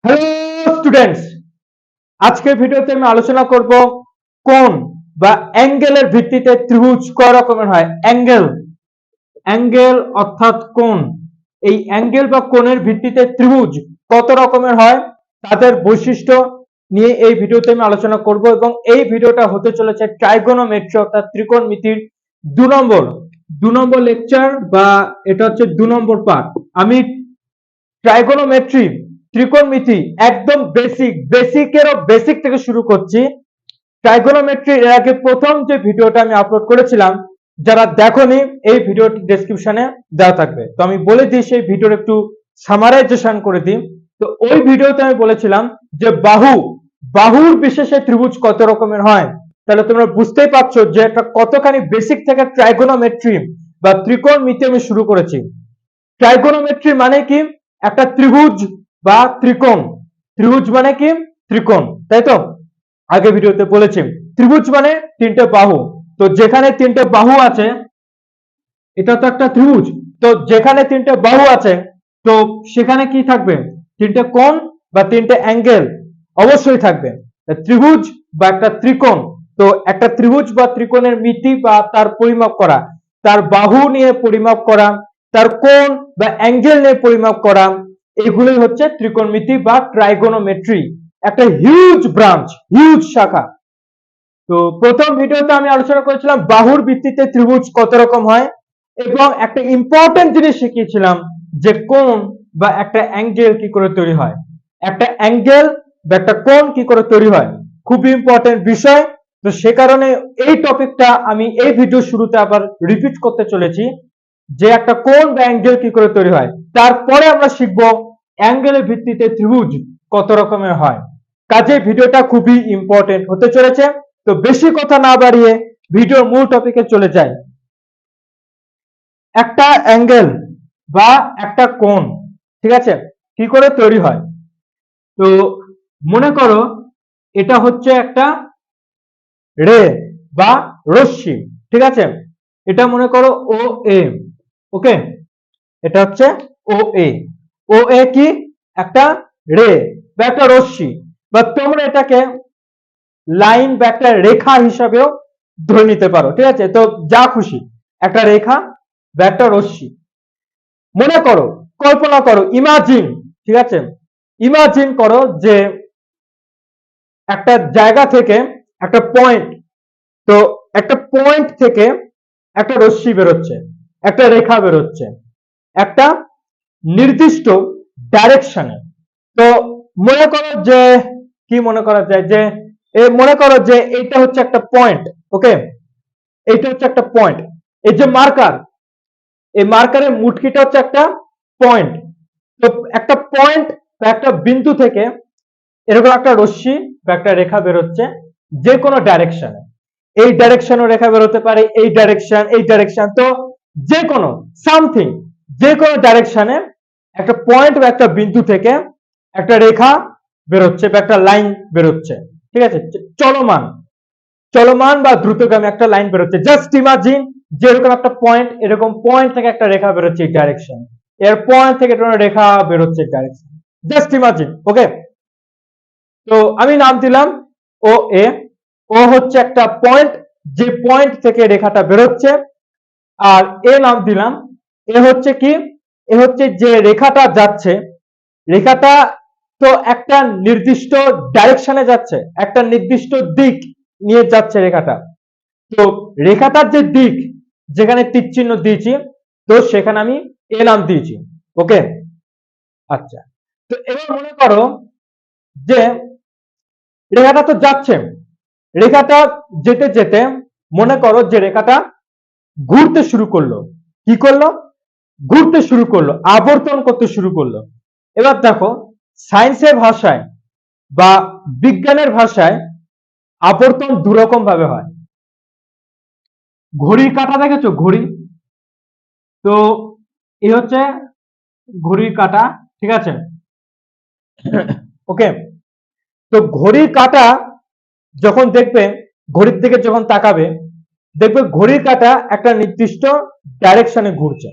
Hello students, আজকের ভিডিওতে আমি আলোচনা করব কোণ বা অ্যাঙ্গেলের ভিত্তিতে ত্রিভুজ কয় রকমের হয়। অ্যাঙ্গেল অর্থাৎ কোণ, এই অ্যাঙ্গেল বা কোণের ভিত্তিতে ত্রিভুজ কত রকমের হয় তাদের বৈশিষ্ট্য নিয়ে এই ভিডিওতে আমি আলোচনা করব এবং এই ভিডিওটা হতে চলেছে ট্রাইগোনোমেট্রি অর্থাৎ ত্রিকোণমিতির দু নম্বর লেকচার বা এটা হচ্ছে 2 নম্বর পার্ট। আমি ট্রাইগোনোমেট্রি ত্রিকোণমিতি একদম বেসিকেরও বেসিক থেকে শুরু করছি। ট্রাইগোনোমেট্রি এর আগে প্রথম যে ভিডিওটা আমি আপলোড করেছিলাম, যারা দেখোনি এই ভিডিওটি ডেসক্রিপশনে দেওয়া থাকবে। তো আমি বলে দিই, সেই ভিডিওর একটু সামারাইজেশন করে দিই। তো ওই ভিডিওতে আমি বলেছিলাম যে বাহুর বিশেষে ত্রিভুজ কত রকমের হয়। তাহলে তোমরা বুঝতেই পারছো যে একটা কতখানি বেসিক থেকে ট্রাইগোনোমেট্রি বা ত্রিকোণমিতি আমি শুরু করেছি। ট্রাইগোনোমেট্রি মানে কি? একটা ত্রিভুজ বা ত্রিকোণ। ত্রিভুজ মানে কি? ত্রিকোণ, তাই তো? আগে ভিডিওতে বলেছি ত্রিভুজ মানে তিনটে বাহু। তো যেখানে তিনটে বাহু আছে এটা তো একটা ত্রিভুজ। তো যেখানে তিনটে বাহু আছে তো সেখানে কি থাকবে? তিনটে কোণ বা তিনটে অ্যাঙ্গেল অবশ্যই থাকবে। ত্রিভুজ বা একটা ত্রিকোণ, তো একটা ত্রিভুজ বা ত্রিকোণের মিতি বা তার পরিমাপ করা, তার বাহু নিয়ে পরিমাপ করা, তার কোণ বা অ্যাঙ্গেল নিয়ে পরিমাপ করা, এগুলোই হচ্ছে ত্রিকোণমিতি বা ট্রাইগোনোমেট্রি। একটা হিউজ ব্রাঞ্চ, হিউজ শাখা। তো প্রথম ভিডিওতে আমি আলোচনা করেছিলাম বাহুর ভিত্তিতে ত্রিভুজ কত রকম হয় এবং একটা ইম্পর্টেন্ট জিনিস শিখিয়েছিলাম যে কোণ বা একটা অ্যাঙ্গেল কি করে তৈরি হয়। একটা অ্যাঙ্গেল বা একটা কোণ কি করে তৈরি হয়, খুব ইম্পর্টেন্ট বিষয়। তো সে কারণে এই টপিকটা আমি এই ভিডিও শুরুতে আবার রিপিট করতে চলেছি যে একটা কোণ বা অ্যাঙ্গেল কি করে তৈরি হয়। তারপরে আমরা শিখবো অ্যাঙ্গেলের ভিত্তিতে ত্রিভুজ কত রকমের হয়। কাজে ভিডিওটা খুবই ইম্পর্টেন্ট হতে চলেছে। তো বেশি কথা না বাড়িয়ে ভিডিওর মূল টপিকে চলে যাই। একটা অ্যাঙ্গেল বা একটা কোণ, ঠিক আছে, কি করে তৈরি হয়? তো মনে করো এটা হচ্ছে একটা রে বা রশ্মি, ঠিক আছে। এটা মনে করো ও এ, ওকে। এটা হচ্ছে ও এ। ও এ কি? একটা রে বা একটা রশ্মি, বা তোমরা এটাকে লাইন বা একটা রেখা হিসাবেও ধরে নিতে পারো, ঠিক আছে। তো যা খুশি, একটা রেখা বা একটা রশ্মি। মনে করো, কল্পনা করো, ইমাজিন, ঠিক আছে, ইমাজিন করো যে একটা জায়গা থেকে একটা পয়েন্ট, তো একটা পয়েন্ট থেকে একটা রশ্মি বেরোচ্ছে, একটা রেখা বেরোচ্ছে একটা নির্দিষ্ট ডাইরেকশনে। তো মনে করো যে কি মনে করা যায় যে মনে করো যে এটা হচ্ছে একটা পয়েন্ট, ওকে। এইটা হচ্ছে একটা পয়েন্ট। এই যে মার্কার, এই মার্কারের মুটকিটা হচ্ছে একটা পয়েন্ট। তো একটা পয়েন্ট বা একটা বিন্দু থেকে এরকম একটা রশ্মি বা একটা রেখা বেরোচ্ছে যে কোনো ডাইরেকশনে। এই ডাইরেকশনও রেখা বেরোতে পারে, এই ডাইরেকশন, এই ডাইরেকশন, তো যে কোনো সামথিং, যে কোনো ডাইরেকশনে একটা পয়েন্ট বা একটা বিন্দু থেকে একটা রেখা বেরোচ্ছে বা একটা লাইন বেরোচ্ছে, ঠিক আছে। চলমান চলমান বা দ্রুতগামী একটা লাইন বেরোচ্ছে। জাস্ট ইমাজিন যে এরকম একটা পয়েন্ট, এরকম পয়েন্ট থেকে একটা রেখা বেরোচ্ছে এই ডাইরেকশন, এর পয়েন্ট থেকে একটা রেখা বেরোচ্ছে ডাইরেকশন। জাস্ট ইমাজিন, ওকে। তো আমি নাম দিলাম ও এ। ও হচ্ছে একটা পয়েন্ট, যে পয়েন্ট থেকে রেখাটা বেরোচ্ছে। আর এ নাম দিলাম, এ হচ্ছে কি? এ হচ্ছে যে রেখাটা যাচ্ছে, রেখাটা তো একটা নির্দিষ্ট ডাইরেকশনে যাচ্ছে, একটা নির্দিষ্ট দিক নিয়ে যাচ্ছে রেখাটা। তো রেখাটার যে দিক, যেখানে তীর চিহ্ন দিয়েছি, তো সেখানে আমি এ নাম দিয়েছি, ওকে। আচ্ছা, তো এবার মনে করো যে রেখাটা তো যাচ্ছে, রেখাটা যেতে যেতে মনে করো যে রেখাটা ঘুরতে শুরু করলো। কি করলো? ঘুরতে শুরু করলো, আবর্তন করতে শুরু করলো। এবার দেখো, সায়েন্সের ভাষায় বা বিজ্ঞানের ভাষায় আবর্তন দুরকম ভাবে হয়। ঘড়ির কাঁটা দেখেছো? ঘড়ি, তো এই হচ্ছে ঘড়ির কাঁটা, ঠিক আছে, ওকে। তো ঘড়ির কাঁটা যখন দেখবে, ঘড়ির দিকে যখন তাকাবে, দেখবে ঘড়ির কাঁটা একটা নির্দিষ্ট ডাইরেকশনে ঘুরছে।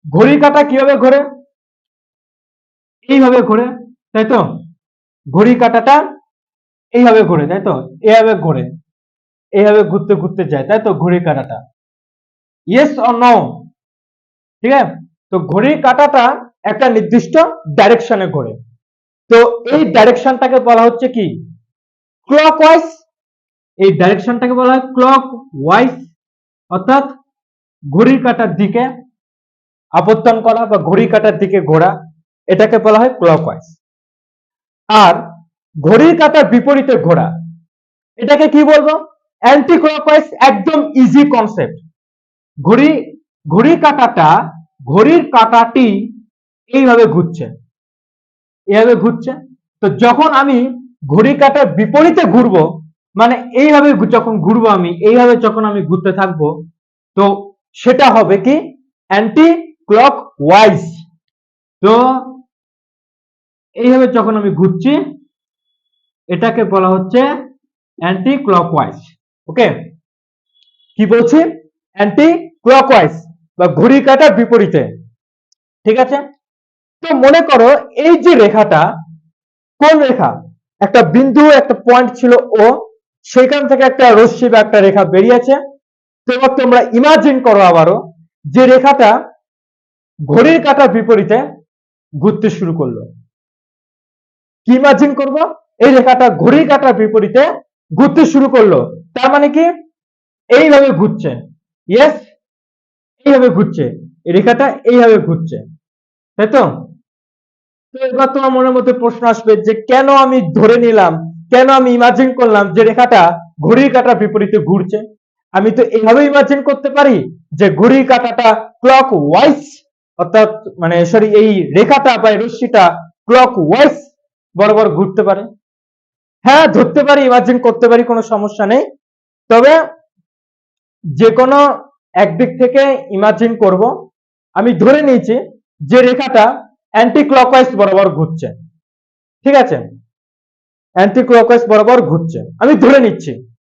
ঘড়ির কাঁটা কিভাবে ঘোরে? এইভাবে ঘোরে, তাই তো? ঘড়ি কাঁটাটা এইভাবে ঘোরে, তাই তো? এইভাবে ঘোরে, এইভাবে ঘুরতে ঘুরতে যায়, তাই তো ঘড়ির কাঁটাটা? Yes or no? ঠিক আছে? তো ঘড়ির কাঁটাটা একটা নির্দিষ্ট ডাইরেকশনে ঘোরে। তো এই ডাইরেকশনটাকে বলা হচ্ছে কি? ক্লকওয়াইজ। এই ডাইরেকশনটাকে বলা হয় ক্লক ওয়াইজ, অর্থাৎ ঘড়ির কাঁটার দিকে আবর্তন করা বা ঘড়ির কাঁটার দিকে ঘোরা, এটাকে বলা হয় ক্লকওয়াইজ। আর ঘড়ির কাঁটার বিপরীতে ঘোরা, এটাকে কি বলবো? Anti clockwise. একদম ইজি কনসেপ্ট। ঘড়ি ঘড়ির কাঁটাটা, ঘড়ির কাঁটাটি এইভাবে ঘুরছে, এইভাবে ঘুরছে। তো যখন আমি ঘড়ির কাঁটার বিপরীতে ঘুরবো, মানে এইভাবে যখন ঘুরবো, আমি এইভাবে যখন আমি ঘুরতে থাকবো, তো সেটা হবে কি? Anti clock wise. তো এইভাবে যখন আমি ঘুরছি, এটাকে বলা হচ্ছে অ্যান্টি ক্লকওয়াইজ। ওকে, কি বলছি? অ্যান্টি ক্লকওয়াইজ বা ঘড়ির কাঁটার বিপরীতে। ঠিক আছে? তো মনে করো এই যে রেখাটা, কোন রেখা? একটা বিন্দু, একটা পয়েন্ট ছিল ও, সেখান থেকে একটা রশ্মি বা একটা রেখা বেরিয়েছে। তো এবার তোমরা ইমাজিন করো আবারও যে রেখাটা ঘড়ির কাঁটার বিপরীতে ঘুরতে শুরু করলো। কি ইমাজিন করব? এই রেখাটা ঘড়ির কাঁটার বিপরীতে ঘুরতে শুরু করলো। তার মানে কি? এইভাবে ঘুরছে। ইয়েস, এইভাবে ঘুরছে, এই রেখাটা এইভাবে ঘুরছে, তাই তো? তো এবার তোমার মনের মধ্যে প্রশ্ন আসবে যে কেন আমি ধরে নিলাম, কেন আমি ইমাজিন করলাম যে রেখাটা ঘড়ির কাঁটার বিপরীতে ঘুরছে? আমি তো এইভাবে ইমাজিন করতে পারি যে ঘড়ির কাঁটাটা ক্লক ওয়াইজ, অর্থাৎ মানে সরি, এই রেখাটা বা রশ্মিটা ক্লক ওয়াইজ বরাবর ঘুরতে পারে। হ্যাঁ, ধরতে পারি, ইমাজিন করতে পারি, কোনো সমস্যা নেই। তবে যে কোনো একদিক থেকে ইমাজিন করব। আমি ধরে নিয়েছি যে রেখাটা অ্যান্টি ক্লকওয়াইজ বরাবর ঘুরছে। ঠিক আছে? অ্যান্টি ক্লকওয়াইজ বরাবর ঘুরছে, আমি ধরে নিচ্ছি।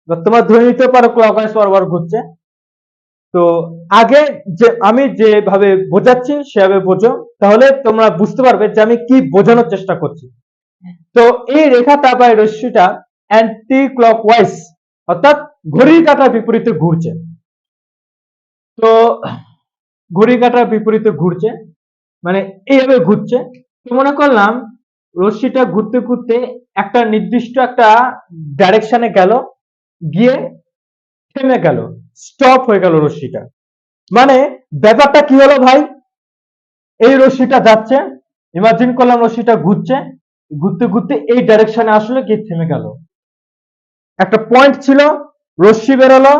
তোমরা ধরে নিতে পারো ক্লকওয়াইজ বরাবর ঘুরছে। তো আগে যে আমি যেভাবে বোঝাচ্ছি সেভাবে বোঝো, তাহলে তোমরা বুঝতে পারবে যে আমি কি বোঝানোর চেষ্টা করছি। তো এই রেখাটা বা এই রশ্মিটা অ্যান্টি ক্লকওয়াইজ, অর্থাৎ ঘড়ির কাঁটার বিপরীতে ঘুরছে। তো ঘড়ির কাঁটার বিপরীতে ঘুরছে মানে এইভাবে ঘুরছে। তো মনে করলাম রশ্মিটা ঘুরতে ঘুরতে একটা নির্দিষ্ট একটা ডাইরেকশনে গেল, গিয়ে থেমে গেল, স্টপ হয়ে গেল রশ্মিটা। মানে ব্যাপারটা কি হলো ভাই? এই রশ্মিটা যাচ্ছে, ইমাজিন করলাম রশ্মিটা ঘুরছে, ঘুরতে ঘুরতে এই ডাইরেকশনে আসলে গিয়ে থেমে গেল। একটা পয়েন্ট ছিল, রশ্মি বেরোলো,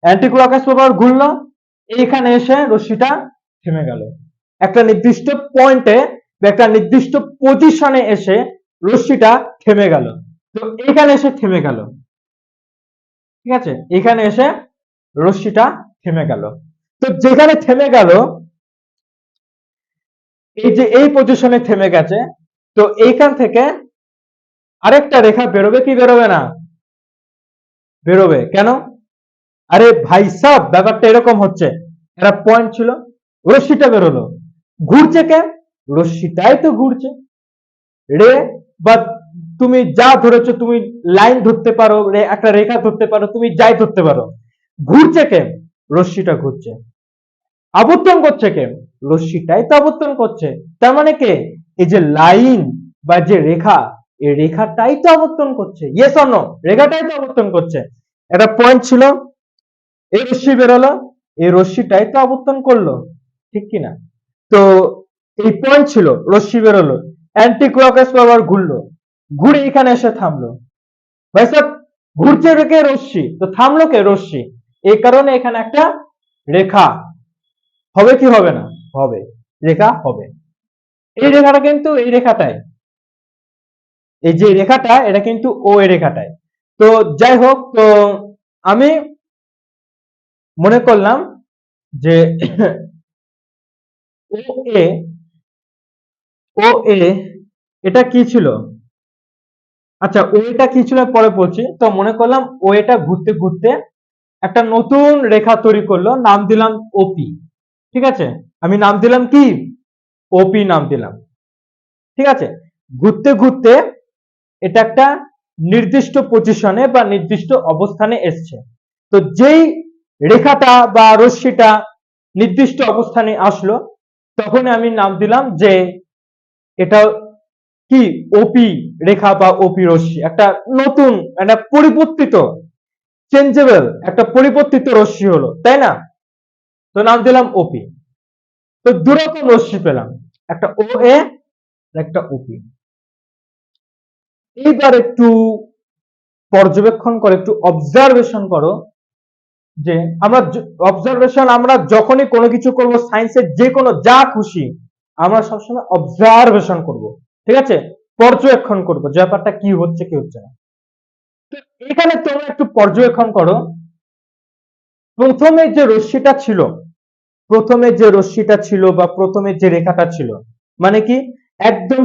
অ্যান্টি ক্লকওয়াইজ প্রভাবে ঘুরলো, এইখানে এসে রশ্মিটা থেমে গেল। একটা নির্দিষ্ট পয়েন্টে বা একটা নির্দিষ্ট পজিশনে এসে রশ্মিটা থেমে গেল। তো এইখানে এসে থেমে গেল। ঠিক আছে? এখানে এসে রশ্মিটা থেমে গেল। তো যেখানে থেমে গেল, এই যে এই পজিশনে থেমে গেছে, তো এইখান থেকে আরেকটা রেখা বেরোবে কি বেরোবে না? বেরোবে। কেন? আরে ভাই সাব, ব্যাপারটা এরকম হচ্ছে, একটা পয়েন্ট ছিল, রশ্মিটা বেরোলো, ঘুরছে কেন? রশ্মিটাই তো ঘুরছে। রে বা তুমি যা ধরেছো, তুমি লাইন ধরতে পারো, একটা রেখা ধরতে পারো, তুমি যাই ধরতে পারো, ঘুরছে কেন? রশ্মিটা ঘুরছে। আবর্তন করছে কেন? রশ্মিটাই তো আবর্তন করছে। তার মানে কে? এই যে লাইন বা যে রেখা, এই রেখাটাই তো আবর্তন করছে। Yes or no? রেখাটাই তো আবর্তন করছে। একটা পয়েন্ট ছিল, এই রশ্মি বেরোলো, এই রশ্মিটাই তো আবর্তন করলো, ঠিক কিনা? তো এই পয়েন্ট ছিল, রশ্মি বেরোলো, অ্যান্টি ক্লকওয়াইজ বরাবর ঘুরলো, ঘুরে এখানে এসে থামলো। ভাই সাহেব, ঘুরছে কে? রশ্মি। তো থামলো কে? রশ্মি। এই কারণে এখানে একটা রেখা হবে কি হবে না? হবে, রেখা হবে। এই রেখাটা কিন্তু এই রেখাটায়, এই যে রেখাটা, এটা কিন্তু ও এই রেখাটায়। তো যাই হোক, তো আমি মনে করলাম যে ও এ, ও এ এটা কি ছিল? আচ্ছা, ও এটা কি ছিল পরে বলছি। তো মনে করলাম ও এটা ঘুরতে ঘুরতে একটা নতুন রেখা তৈরি করলো, নাম দিলাম ওপি। ঠিক আছে? আমি নাম দিলাম কি? ওপি নাম দিলাম। ঠিক আছে? ঘুরতে ঘুরতে এটা একটা নির্দিষ্ট পজিশনে বা নির্দিষ্ট অবস্থানে এসছে। তো যেই রেখাটা বা রশ্মিটা নির্দিষ্ট অবস্থানে আসলো, তখন আমি নাম দিলাম যে এটা কি ওপি রেখা বা ওপি রশ্মি, একটা নতুন একটা পরিবর্তিত চেঞ্জেবল একটা পরিবর্তিত রশ্মি হলো, তাই না? তো নাম দিলাম ওপি। তো দুরকম রশ্মি পেলাম, একটা ও এ একটা ওপি। এইবার একটু পর্যবেক্ষণ করো, একটু অবজারভেশন করো যে আমরা যখনই কোনো কিছু করব, সায়েন্সের যে কোনো যা খুশি আমরা সবসময় অবজারভেশন করব, ঠিক আছে? পর্যবেক্ষণ করব যে ব্যাপারটা কি হচ্ছে কি হচ্ছে না। তো এখানে তোমরা একটু পর্যবেক্ষণ করো, প্রথমে যে রশ্মিটা ছিল, প্রথমে যে রশ্মিটা ছিল বা প্রথমে যে রেখাটা ছিল, মানে কি একদম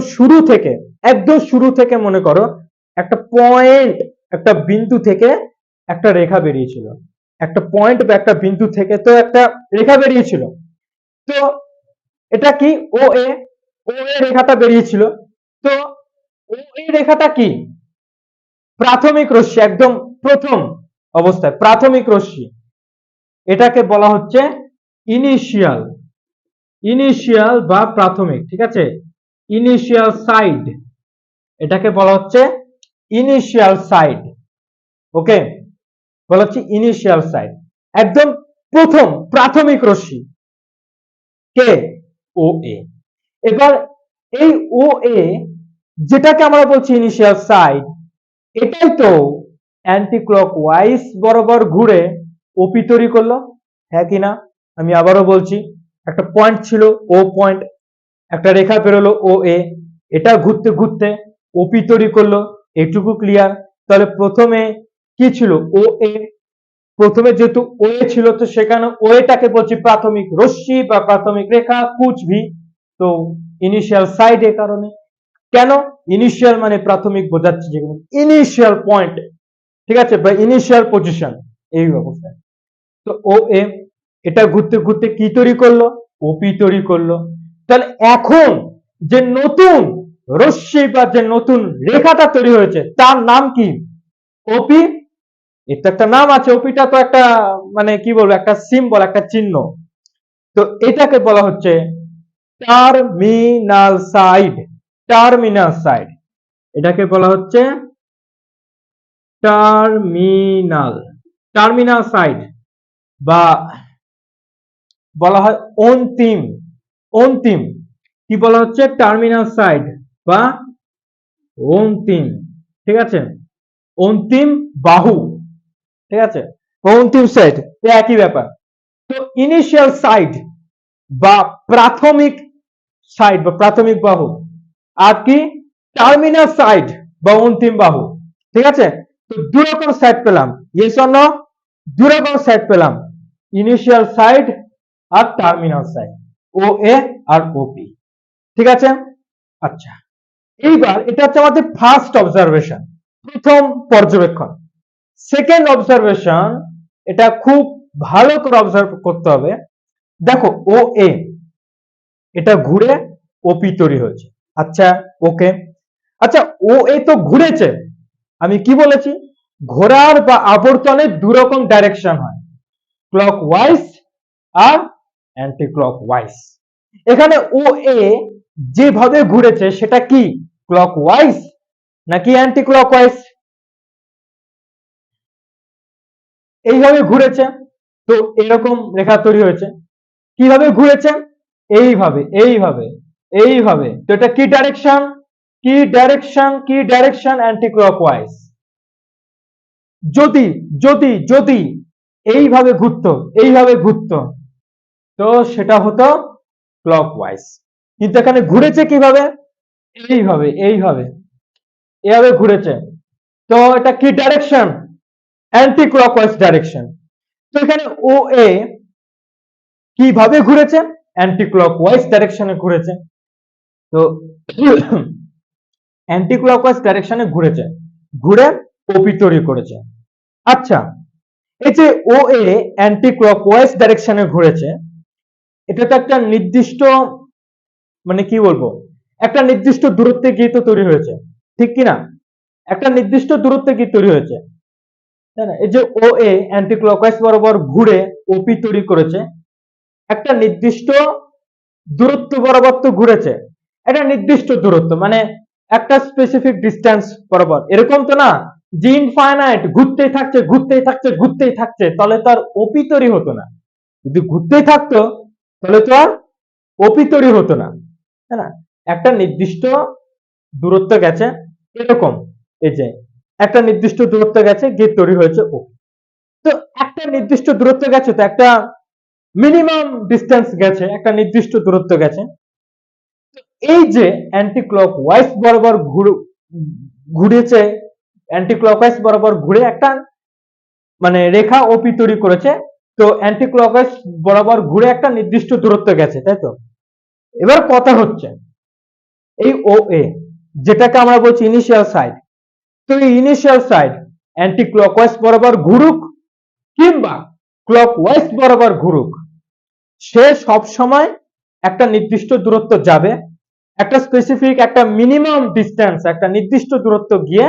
শুরু থেকে মনে করো একটা পয়েন্ট, একটা বিন্দু থেকে একটা রেখা বেরিয়েছিল, একটা পয়েন্ট বা একটা বিন্দু থেকে তো একটা রেখা বেরিয়েছিল। তো এটা কি ও এ, ও এ রেখাটা বেরিয়েছিল। তো ও এ রেখাটা কি প্রাথমিক রশ্মি, একদম প্রথম অবস্থায় প্রাথমিক রশ্মি, এটাকে বলা হচ্ছে ইনিশিয়াল, ইনিশিয়াল বা প্রাথমিক, ঠিক আছে? ইনিশিয়াল সাইড, এটাকে বলা হচ্ছে ইনিশিয়াল সাইড। ওকে, বলা হচ্ছে ইনিশিয়াল সাইড, একদম প্রথম প্রাথমিক রশ্মি কে ও এ। এবার এই ও এ যেটাকে আমরা বলছি ইনিশিয়াল সাইড, এটাই তো অ্যান্টি ক্লকওয়াইজ বরাবর ঘুরে ওপি তৈরি করলো, হ্যাঁ কিনা? আমি আবারও বলছি, একটা পয়েন্ট ছিল ও পয়েন্ট, একটা রেখা বেরোলো ও এ, এটা ঘুরতে ঘুরতে ওপি তৈরি করলো, এটুকু ক্লিয়ার। তাহলে প্রথমে কি ছিল ও এ, প্রথমে যেহেতু ও এ ছিল তো সেখানে ও এটাকে বলছি প্রাথমিক রশ্মি বা প্রাথমিক রেখা কুছ ভি। তো ইনিশিয়াল সাইড এ কারণে, কেন ইনিশিয়াল মানে প্রাথমিক বোঝাচ্ছে, যেগুলো ইনিশিয়াল পয়েন্ট, ঠিক আছে, বা ইনিশিয়াল পজিশন, এই অবস্থায়। তো ও এ এটা ঘুরতে ঘুরতে কি তৈরি করলো, ওপি তৈরি করলো। তাহলে এখন যে নতুন রশ্মি বা যে নতুন রেখাটা তৈরি হয়েছে তার নাম কি? ওপি। এর তো একটা নাম আছে, ওপিটা তো একটা মানে কি বলবো, একটা সিম্বল, একটা চিহ্ন। তো এটাকে বলা হচ্ছে টার্মিনাল সাইড, টার্মিনাল সাইড, এটাকে বলা হচ্ছে টার্মিনাল, টার্মিনাল সাইড বা বলা হয় অন্তিম, অন্তিম কি বলা হচ্ছে টার্মিনাল সাইড বা অন্তিম, ঠিক আছে? অন্তিম বাহু, ঠিক আছে, অন্তিম সাইড একই ব্যাপার। তো ইনিশিয়াল সাইড বা প্রাথমিক সাইড বা প্রাথমিক বাহু, আর কি টার্মিনাল সাইড বা অন্তিম বাহু, ঠিক আছে? তো দু রকম সাইড পেলাম, ইয়েস অর নো? দু রকম সাইড পেলাম, ইনিশিয়াল সাইড আর টার্মিনাল সাইড, ও এ আর ওপি, ঠিক আছে? আচ্ছা, এইবার এটা হচ্ছে আমাদের ফার্স্ট অবজারভেশন, প্রথম পর্যবেক্ষণ। সেকেন্ড অবজারভেশন, এটা খুব ভালো করে অবজার্ভ করতে হবে। দেখো ও এ এটা ঘুরে ওপি তৈরি হয়েছে, আচ্ছা ওকে। আচ্ছা ও এ তো ঘুরেছে, আমি কি বলেছি ঘোরার বা আবর্তনের দু রকম ডাইরেকশন হয়, ক্লকওয়াইজ আর অ্যান্টি ক্লকওয়াইজ। এখানে ও এ যেভাবে ঘুরেছে সেটা কি ক্লকওয়াইজ নাকি অ্যান্টি ক্লকওয়াইজ? এইভাবে ঘুরেছে, তো এরকম রেখা তৈরি হয়েছে। কিভাবে ঘুরেছে? এইভাবে এইভাবে এইভাবে। তো এটা কি ডাইরেকশন, কি ডাইরেকশন, কি ডাইরেকশন? Anti clockwise. যদি যদি যদি এইভাবে ঘুরতো, এইভাবে ঘুরতো, তো সেটা হতো ক্লকওয়াইজ। কিন্তু এখানে ঘুরেছে কিভাবে? এইভাবে এইভাবে এভাবে ঘুরেছে, তো এটা কি ডাইরেকশন? Anti clockwise direction. তো এখানে ও এ কিভাবে ঘুরেছে? অ্যান্টি ক্লকওয়াইজ ডাইরেকশনে ঘুরেছে। তো অ্যান্টি ক্লকওয়াইজ ডাইরেকশনে ঘুরেছে, ঘুরে ওপি তৈরি করেছে। আচ্ছা, এই যে ও এ অ্যান্টি ক্লকওয়াইজ ডাইরেকশনে ঘুরেছে, এটা তো একটা নির্দিষ্ট মানে কি বলবো একটা নির্দিষ্ট দূরত্বে গিয়ে তো তৈরি হয়েছে, ঠিক কি না? একটা নির্দিষ্ট দূরত্বে গিয়ে তৈরি হয়েছে, তাই না? এই যে ও এ অ্যান্টি ক্লকওয়াইজ বরাবর ঘুরে ওপি তৈরি করেছে, একটা নির্দিষ্ট দূরত্ব বরাবর তো ঘুরেছে, একটা নির্দিষ্ট দূরত্ব মানে একটা স্পেসিফিক ডিস্টেন্স বরাবর, এরকম তো না যে ইনফাইনাইট ঘুরতেই থাকছে ঘুরতেই থাকছে ঘুরতেই থাকছে, তাহলে তো আর ওপি তৈরি হতো না। যদি ঘুরতেই থাকতো তাহলে তো আর ওপি তৈরি হতো না, তাই না? একটা নির্দিষ্ট দূরত্ব গেছে, এরকম এই যে একটা নির্দিষ্ট দূরত্ব গেছে গিয়ে তৈরি হয়েছে ওপি। তো একটা নির্দিষ্ট দূরত্ব গেছে, তো একটা মিনিমাম ডিস্টেন্স গেছে, একটা নির্দিষ্ট দূরত্ব গেছে। এই যে অ্যান্টি ক্লকওয়াইজ বরাবর ঘুরেছে, অ্যান্টি ক্লকওয়াইজ বরাবর ঘুরে একটা মানে রেখা ওপি তৈরি করেছে, তো অ্যান্টি ক্লকওয়াইজ বরাবর ঘুরে একটা নির্দিষ্ট দূরত্ব গেছে, তাই তো? এবার কথা হচ্ছে এই ও এ, যেটাকে আমরা বলছি ইনিশিয়াল সাইড, তো এই ইনিশিয়াল সাইড অ্যান্টি ক্লকওয়াইজ বরাবর ঘুরুক কিংবা ক্লকওয়াইজ বরাবর ঘুরুক, সে সব সময় একটা নির্দিষ্ট দূরত্ব যাবে, একটা স্পেসিফিক একটা মিনিমাম ডিস্টেন্স একটা নির্দিষ্ট দূরত্ব গিয়ে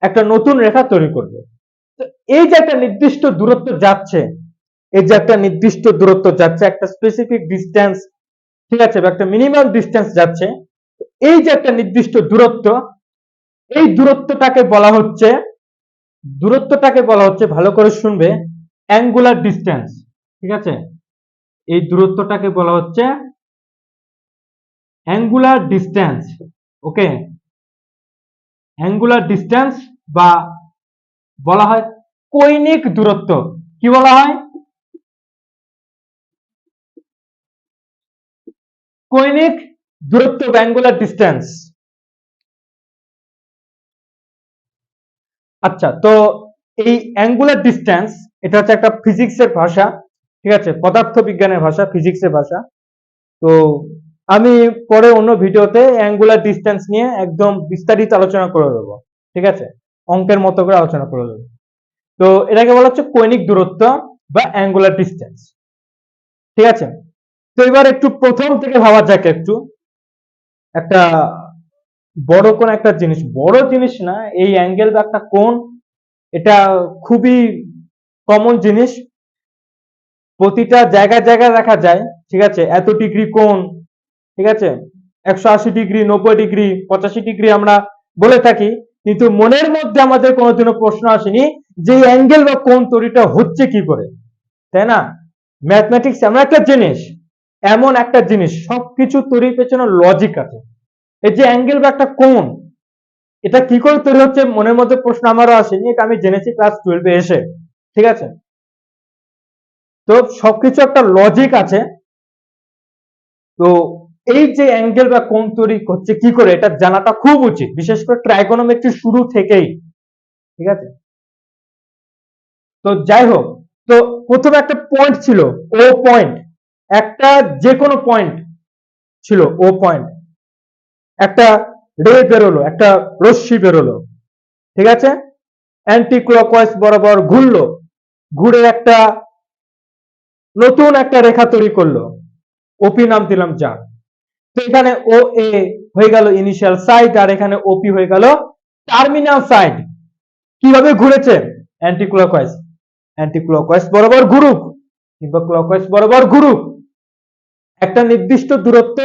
একটা নতুন রেখা তৈরি করবে। তো এই যে একটা নির্দিষ্ট দূরত্ব যাচ্ছে, এই যে একটা নির্দিষ্ট দূরত্ব যাচ্ছে, একটা স্পেসিফিক ডিস্টেন্স, ঠিক আছে, একটা মিনিমাম ডিস্টেন্স যাচ্ছে, এই যে একটা নির্দিষ্ট দূরত্ব, এই দূরত্বটাকে বলা হচ্ছে ভালো করে শুনবে অ্যাঙ্গুলার ডিস্টেন্স, ঠিক আছে? এই দূরত্বটাকে বলা হচ্ছে অ্যাঙ্গুলার ডিস্টেন্স, ওকে? অ্যাঙ্গুলার ডিস্টেন্স বা বলা হয় কৌণিক দূরত্ব। কি বলা হয়? কৌণিক দূরত্ব বা অ্যাঙ্গুলার ডিস্টেন্স। আচ্ছা, তো এই অ্যাঙ্গুলার ডিস্টেন্স এটা হচ্ছে একটা ফিজিক্সের ভাষা, ঠিক আছে, পদার্থ বিজ্ঞানের ভাষা, ফিজিক্সের ভাষা। তো আমি পরে অন্য ভিডিওতে অ্যাঙ্গুলার ডিস্টেন্স নিয়ে একদম বিস্তারিত আলোচনা করে দেবো, ঠিক আছে, অঙ্কের মতো করে আলোচনা করে দেবো। তো এটাকে বলা হচ্ছে কৌণিক দূরত্ব বা অ্যাঙ্গুলার ডিস্টেন্স, ঠিক আছে? তো এবার একটু প্রথম থেকে ভাবা যাক, একটু একটা কোন একটা জিনিস, বড় জিনিস না, এই অ্যাঙ্গেল বা একটা কোণ, এটা খুবই কমন জিনিস, প্রতিটা জায়গায় জায়গায় দেখা যায়, ঠিক আছে? এত ডিগ্রি কোণ, ঠিক আছে, 180 ডিগ্রি, 90 ডিগ্রি, 85 ডিগ্রি আমরা বলে থাকি, কিন্তু মনের মধ্যে আমাদের কোনোদিনও প্রশ্ন আসেনি যে অ্যাঙ্গেল বা কোণ তৈরিটা হচ্ছে কি করে, তাই না? ম্যাথমেটিক্স এমন একটা জিনিস, এমন একটা জিনিস সবকিছু তৈরির পেছনে লজিক আছে। এই যে অ্যাঙ্গেল বা একটা কোণ, এটা কি করে তৈরি হচ্ছে মনের মধ্যে প্রশ্ন আমারও আসেনি, এটা আমি জেনেছি ক্লাস 12-এ এসে, ঠিক আছে? তো সবকিছু একটা লজিক আছে। তো এই যে অ্যাঙ্গেল বা কোণ তৈরি হচ্ছে কি করে, এটা জানাটা খুব উচিত, বিশেষ করে ট্রাইগোনোমেট্রি শুরু থেকেই, ঠিক আছে? তো যাই হোক, তো প্রথমে একটা পয়েন্ট ছিল, ও পয়েন্ট, একটা যে কোনো পয়েন্ট ছিল, ও পয়েন্ট, একটা রে বেরোলো, একটা রশ্মি বেরোলো, ঠিক আছে, অ্যান্টি ক্লকওয়াইজ বরাবর ঘুরলো, ঘুরে একটা নতুন একটা রেখা তৈরি করলো, ওপি নাম দিলাম যার। তো এখানে ও এ হয়ে গেল ইনিশিয়াল সাইড, আর এখানে ওপি হয়ে গেল টার্মিনাল সাইড। কিভাবে ঘুরেছে? অ্যান্টি ক্লকওয়াইজ, অ্যান্টি ক্লকওয়াইজ বরাবর ঘুরুক কিংবা ক্লকওয়াইজ বরাবর ঘুরুক, একটা নির্দিষ্ট দূরত্ব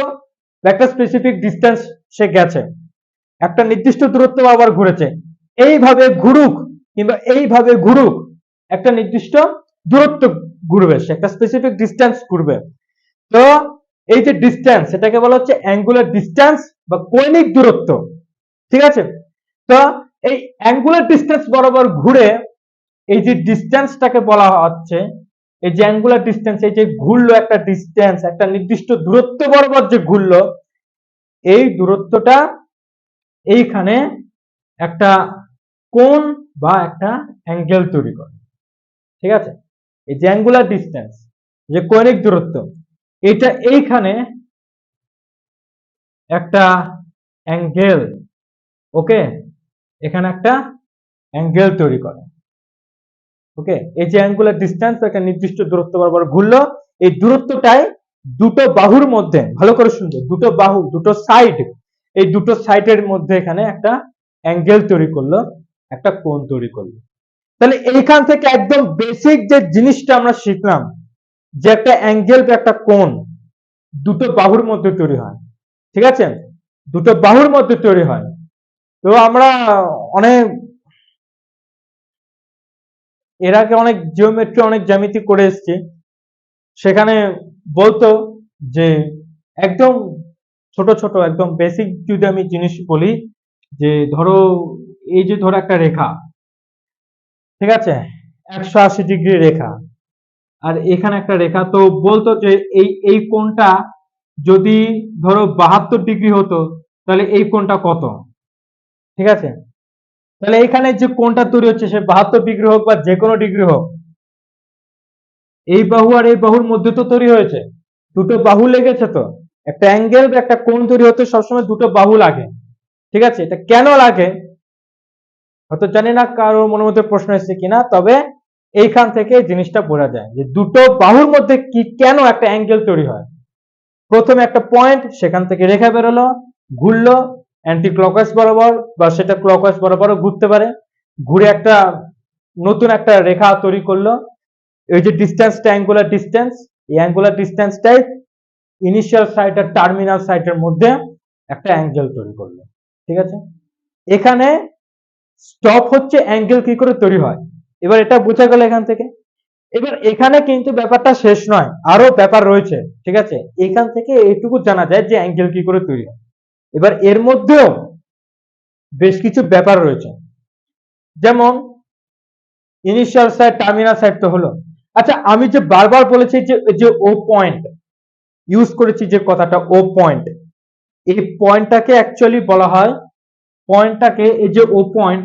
বা একটা স্পেসিফিক ডিস্টেন্স সে গেছে, একটা নির্দিষ্ট দূরত্ব আবার ঘুরেছে, এইভাবে ঘুরুক কিংবা এইভাবে ঘুরুক, একটা নির্দিষ্ট দূরত্ব ঘুরবে, সে একটা স্পেসিফিক ডিস্টেন্স ঘুরবে। তো এই যে ডিস্টেন্স, এটাকে বলা হচ্ছে অ্যাঙ্গুলার ডিস্টেন্স বা কৌণিক দূরত্ব, ঠিক আছে? তো এই অ্যাঙ্গুলার ডিস্টেন্স বরাবর ঘুরে এই যে ডিস্টেন্সটাকে বলা হচ্ছে, এই যে অ্যাঙ্গুলার ডিস্টেন্স, এই যে ঘুরলো একটা ডিস্টেন্স, একটা নির্দিষ্ট দূরত্ব বরাবর যে ঘুরলো, এই দূরত্বটা এইখানে একটা কোণ বা একটা অ্যাঙ্গেল তৈরি করে, ঠিক আছে? এই যে অ্যাঙ্গুলার ডিস্টেন্স, যে কৌণিক দূরত্ব, এটা এইখানে একটা অ্যাঙ্গেল, ওকে, এখানে একটা অ্যাঙ্গেল তৈরি করে, ওকে? এই যে অ্যাঙ্গুলার ডিস্টেন্স একটা নির্দিষ্ট দূরত্ব বরাবর ঘুরলো, এই দূরত্বটাই দুটো বাহুর মধ্যে, ভালো করে শুনবে, দুটো বাহু, দুটো সাইড, এই দুটো সাইডের মধ্যে এখানে একটা অ্যাঙ্গেল তৈরি করলো, একটা কোণ তৈরি করলো। তাহলে এইখান থেকে একদম বেসিক যে জিনিসটা আমরা শিখলাম যে একটা অ্যাঙ্গেল বা একটা কোণ দুটো বাহুর মধ্যে তৈরি হয়, ঠিক আছে, দুটো বাহুর মধ্যে তৈরি হয়। তো আমরা অনেক এর আগে অনেক জিওমেট্রি অনেক জ্যামিতি করে এসেছি, সেখানে বলতো যে একদম ছোট ছোট একদম বেসিক যদি আমি জিনিস বলি, যে ধরো এই যে ধরো একটা রেখা, ঠিক আছে, 180 ডিগ্রি রেখা, আর এখানে একটা রেখা, তো বলতো যে এই কোণটা যদি ধরো 72 ডিগ্রি হতো তাহলে এই কোণটা কত, ঠিক আছে। তাহলে এখানে যে কোণটা তৈরি হচ্ছে সে 72 ডিগ্রি হোক বা যে কোনো ডিগ্রি হোক, এই বাহু আর এই বাহুর মধ্যে তো তৈরি হয়েছে, দুটো বাহু লেগেছে, তো একটা অ্যাঙ্গেল বা একটা কোণ তৈরি হতে সবসময় দুটো বাহু লাগে, ঠিক আছে। এটা কেন লাগে হয়তো জানি না, কারোর মনের মধ্যে প্রশ্ন এসেছে কিনা, তবে এইখান থেকে জিনিসটা বোঝা যায় যে দুটো বাহুর মধ্যে কি কেন একটা অ্যাঙ্গেল তৈরি হয়। প্রথমে একটা পয়েন্ট, সেখান থেকে রেখা বেরোলো, ঘুরলো অ্যান্টি ক্লকওয়াইজ বরাবর, বা সেটা ক্লকওয়াইজ বরাবরও ঘুরতে পারে, ঘুরে একটা নতুন একটা রেখা তৈরি করলো। এই যে ডিস্টেন্সটা অ্যাঙ্গুলার ডিস্টেন্স, এই অ্যাঙ্গুলার ডিস্টেন্সটাই ইনিশিয়াল সাইড আর টার্মিনাল সাইডের মধ্যে একটা অ্যাঙ্গেল তৈরি করলো, ঠিক আছে। এখানে স্টপ হচ্ছে অ্যাঙ্গেল কি করে তৈরি হয়, এবার এটা বোঝা গেল এখান থেকে। এবার এখানে কিন্তু ব্যাপারটা শেষ নয়, আরো ব্যাপার রয়েছে, ঠিক আছে। এখান থেকে এইটুকু জানা যায় যে অ্যাঙ্গেল কি করে তৈরি হয়। এবার এর মধ্যেও বেশ কিছু ব্যাপার রয়েছে, যেমন ইনিশিয়াল সাইড টার্মিনাল সাইড তো হলো। আচ্ছা, আমি যে বারবার বলেছি যে যে ও পয়েন্ট ইউজ করেছি, যে কথাটা ও পয়েন্ট, এই পয়েন্টটাকে অ্যাকচুয়ালি বলা হয়, পয়েন্টটাকে এই যে ও পয়েন্ট,